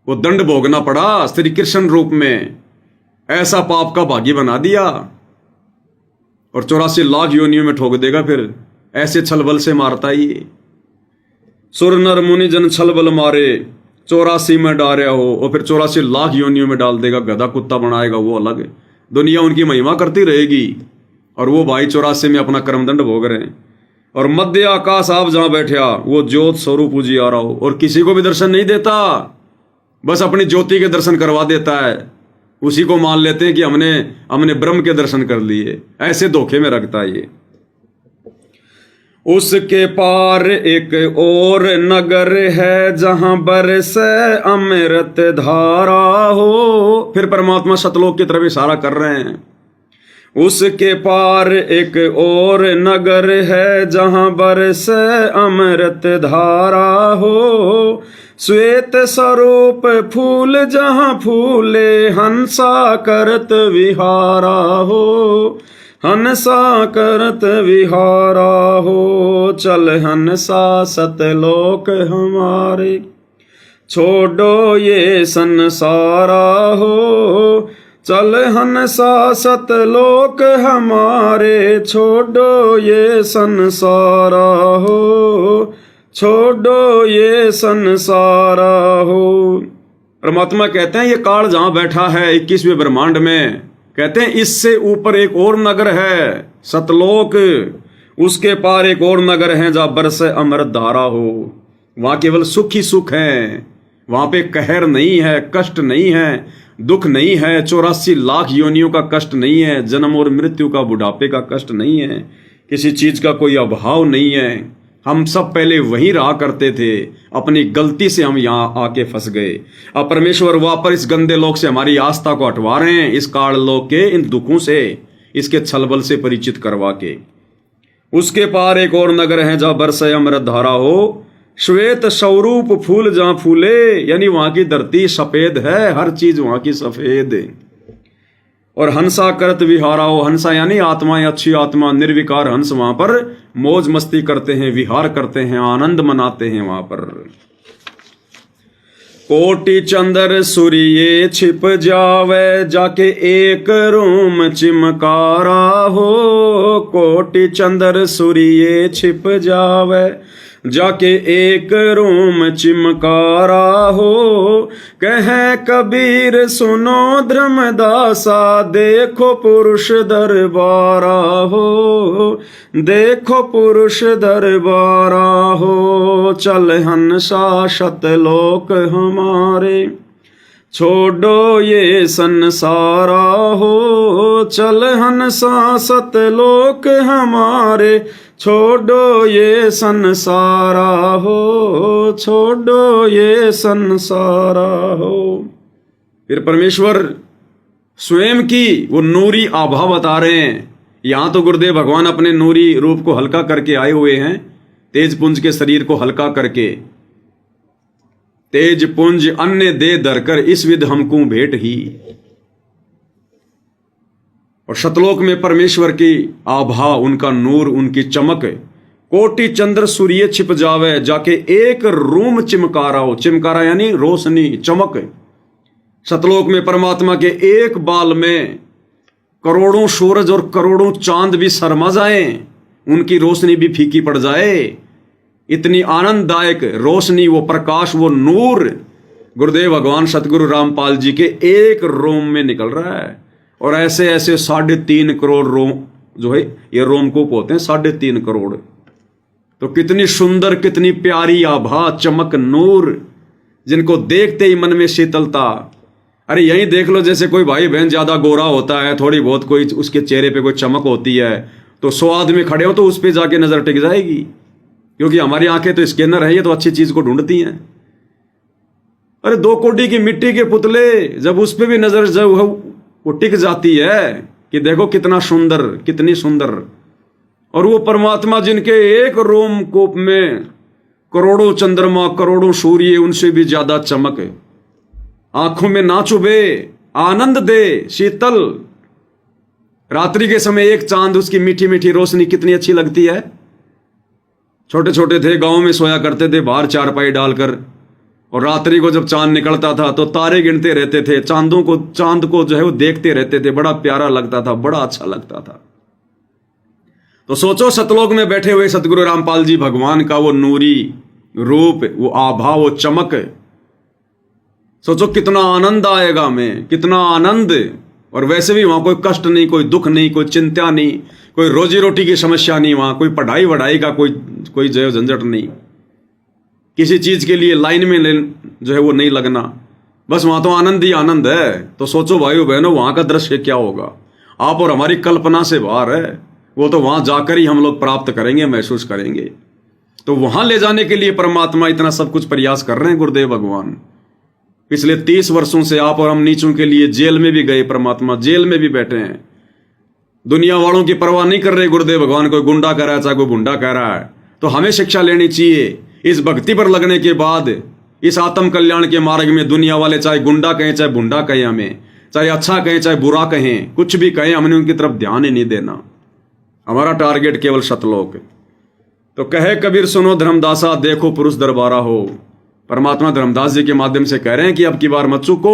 A: वो दंड भोगना पड़ा श्री कृष्ण रूप में, ऐसा पाप का भागी बना दिया और 84 लाख योनियों में ठोक देगा। फिर ऐसे छलबल से मारता ही। सुर नर मुनि जन छलबल मारे, 84 में डारा हो और फिर 84 लाख योनियों में डाल देगा, गधा कुत्ता बनाएगा वो अलग। दुनिया उनकी महिमा करती रहेगी और वो भाई 84 में अपना कर्मदंड भोग रहे हैं। और मध्य आकाश आप जहां बैठा वो ज्योत स्वरूप पूजी आ रहा हो और किसी को भी दर्शन नहीं देता, बस अपनी ज्योति के दर्शन करवा देता है। उसी को मान लेते हैं कि हमने ब्रह्म के दर्शन कर लिए। ऐसे धोखे में रखता है ये। उसके पार एक और नगर है जहां बरसे अमृत धारा हो। फिर परमात्मा सतलोक की तरफ इशारा कर रहे हैं। उसके पार एक और नगर है जहां बरसे अमृत धारा हो। श्वेत स्वरूप फूल जहां फूले, हंसा करत विहारा हो, हंसा करत विहारा हो। चल हंसा सतलोक हमारे, छोड़ो ये संसारा हो। चल हंसा सतलोक हमारे, छोड़ो ये संसारा हो, छोड़ो ये संसारा हो। परमात्मा कहते हैं ये काल जहां बैठा है 21वें ब्रह्मांड में, कहते हैं इससे ऊपर एक और नगर है सतलोक। उसके पार एक और नगर है जहां बरसे अमृत धारा हो। वहां केवल सुख ही सुख है, वहां पे कहर नहीं है, कष्ट नहीं है, दुख नहीं है, 84 लाख योनियों का कष्ट नहीं है, जन्म और मृत्यु का, बुढ़ापे का कष्ट नहीं है, किसी चीज का कोई अभाव नहीं है। हम सब पहले वहीं रहा करते थे, अपनी गलती से हम यहाँ आके फंस गए। अब परमेश्वर वापस इस गंदे लोक से हमारी आस्था को हटवा रहे हैं, इस काल लोक के इन दुखों से, इसके छलबल से परिचित करवा के। उसके पार एक और नगर है जहां बरसे अमृत धारा हो। श्वेत स्वरूप फूल जहां फूले, यानी वहां की धरती सफेद है, हर चीज वहां की सफेद है। और हंसा करत विहारा हो। हंसा यानी आत्मा, अच्छी आत्मा, निर्विकार हंस वहां पर मौज मस्ती करते हैं, विहार करते हैं, आनंद मनाते हैं वहां पर। कोटि चंद्र सूर्य छिप जावे, जाके एक रूम चिमकारा हो। कोटि चंद्र सूर्य छिप जावे, जाके एक रूम चिमकारा हो। कहे कबीर सुनो धर्मदासा, देखो पुरुष दरबारा हो, देखो पुरुष दरबारा हो। चल हंसा सतलोक हमारे, छोड़ो ये संसारा हो। चल हंसा सतलोक हमारे, छोड़ो ये संसारा हो, छोड़ो ये संसारा हो। फिर परमेश्वर स्वयं की वो नूरी आभा बता रहे हैं। यहां तो गुरुदेव भगवान अपने नूरी रूप को हल्का करके आए हुए हैं, तेज पुंज के शरीर को हल्का करके। तेज पुंज अन्य दे धरकर, इस विध हमको भेंट ही। और सतलोक में परमेश्वर की आभा, उनका नूर, उनकी चमक। कोटि चंद्र सूर्य छिप जावे, जाके एक रूम चिमकारा हो। चिमकारा यानी रोशनी, चमक। सतलोक में परमात्मा के एक बाल में करोड़ों सूरज और करोड़ों चांद भी शर्मा जाए, उनकी रोशनी भी फीकी पड़ जाए। इतनी आनंददायक रोशनी, वो प्रकाश, वो नूर गुरुदेव भगवान सतगुरु रामपाल जी के एक रोम में निकल रहा है। और ऐसे ऐसे 3.5 करोड़ रोम जो है ये रोमकूप होते हैं, 3.5 करोड़। तो कितनी सुंदर, कितनी प्यारी आभा, चमक, नूर, जिनको देखते ही मन में शीतलता। अरे यहीं देख लो, जैसे कोई भाई बहन ज्यादा गोरा होता है, थोड़ी बहुत कोई उसके चेहरे पे कोई चमक होती है, तो 100 आदमी खड़े हो तो उस पे जाके नजर टिक जाएगी, क्योंकि हमारी आंखें तो स्कैनर है, ये तो अच्छी चीज को ढूंढती हैं। अरे 2 कोड़ी की मिट्टी के पुतले, जब उस पे भी नजर जब वो टिक जाती है कि देखो कितना सुंदर, कितनी सुंदर। और वो परमात्मा जिनके एक रोमकूप में करोड़ों चंद्रमा, करोड़ों सूर्य, उनसे भी ज्यादा चमक, आंखों में ना चुभे, आनंद दे, शीतल। रात्रि के समय एक चांद, उसकी मीठी मीठी रोशनी कितनी अच्छी लगती है। छोटे छोटे थे, गांव में सोया करते थे बाहर चारपाई डालकर, और रात्रि को जब चांद निकलता था तो तारे गिनते रहते थे, चांद को जो है वो देखते रहते थे। बड़ा प्यारा लगता था, बड़ा अच्छा लगता था। तो सोचो, सतलोक में बैठे हुए सतगुरु रामपाल जी भगवान का वो नूरी रूप, वो आभा, वो चमक, सोचो कितना आनंद आएगा हमें, कितना आनंद। और वैसे भी वहां कोई कष्ट नहीं, कोई दुख नहीं, कोई चिंता नहीं, कोई रोजी रोटी की समस्या नहीं, वहां कोई पढ़ाई वढ़ाई का कोई जय झंझट नहीं, किसी चीज के लिए लाइन में जो है वो नहीं लगना, बस वहां तो आनंद ही आनंद है। तो सोचो भाइयों बहनों, वहां का दृश्य क्या होगा, आप और हमारी कल्पना से बाहर है। वो तो वहां जाकर ही हम लोग प्राप्त करेंगे, महसूस करेंगे। तो वहां ले जाने के लिए परमात्मा इतना सब कुछ प्रयास कर रहे हैं गुरुदेव भगवान। पिछले 30 वर्षों से आप और हम नीचों के लिए जेल में भी गए, परमात्मा जेल में भी बैठे हैं। दुनिया वालों की परवाह नहीं कर रहे गुरुदेव भगवान, कोई गुंडा कह रहा है चाहे कोई गुंडा कह रहा है। तो हमें शिक्षा लेनी चाहिए इस भक्ति पर लगने के बाद। इस आत्म कल्याण के मार्ग में दुनिया वाले चाहे गुंडा कहें, चाहे बुंडा कहें, हमें चाहे अच्छा कहें, चाहे बुरा कहें, कुछ भी कहें, हमने उनकी तरफ ध्यान ही नहीं देना। हमारा टारगेट केवल सतलोक। तो कहे कबीर सुनो धर्मदासा, देखो पुरुष दरबारा हो। परमात्मा धर्मदास जी के माध्यम से कह रहे हैं कि अब की बार मत चूको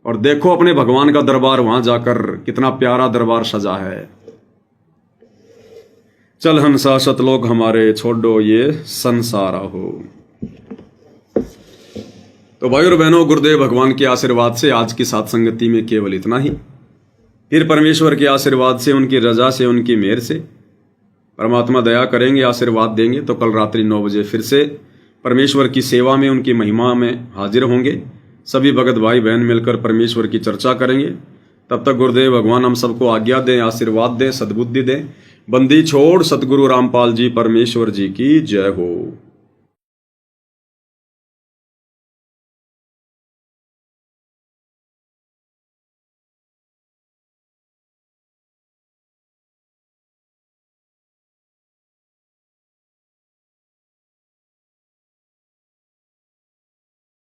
A: और देखो अपने भगवान का दरबार, वहां जाकर कितना प्यारा दरबार सजा है। चल हंसा सतलोक हमारे, छोड़ो ये संसारा हो। तो भाई और बहनों, गुरुदेव भगवान के आशीर्वाद से आज की साथ संगति में केवल इतना ही। फिर परमेश्वर के आशीर्वाद से, उनकी रजा से, उनकी मेहर से परमात्मा दया करेंगे, आशीर्वाद देंगे तो कल रात्रि 9 बजे फिर से परमेश्वर की सेवा में, उनकी महिमा में हाजिर होंगे। सभी भगत भाई बहन मिलकर परमेश्वर की चर्चा करेंगे। तब तक गुरुदेव भगवान हम सबको आज्ञा दें, आशीर्वाद दें, सद्बुद्धि दें। बंदी छोड़ सतगुरु रामपाल जी परमेश्वर जी की जय हो।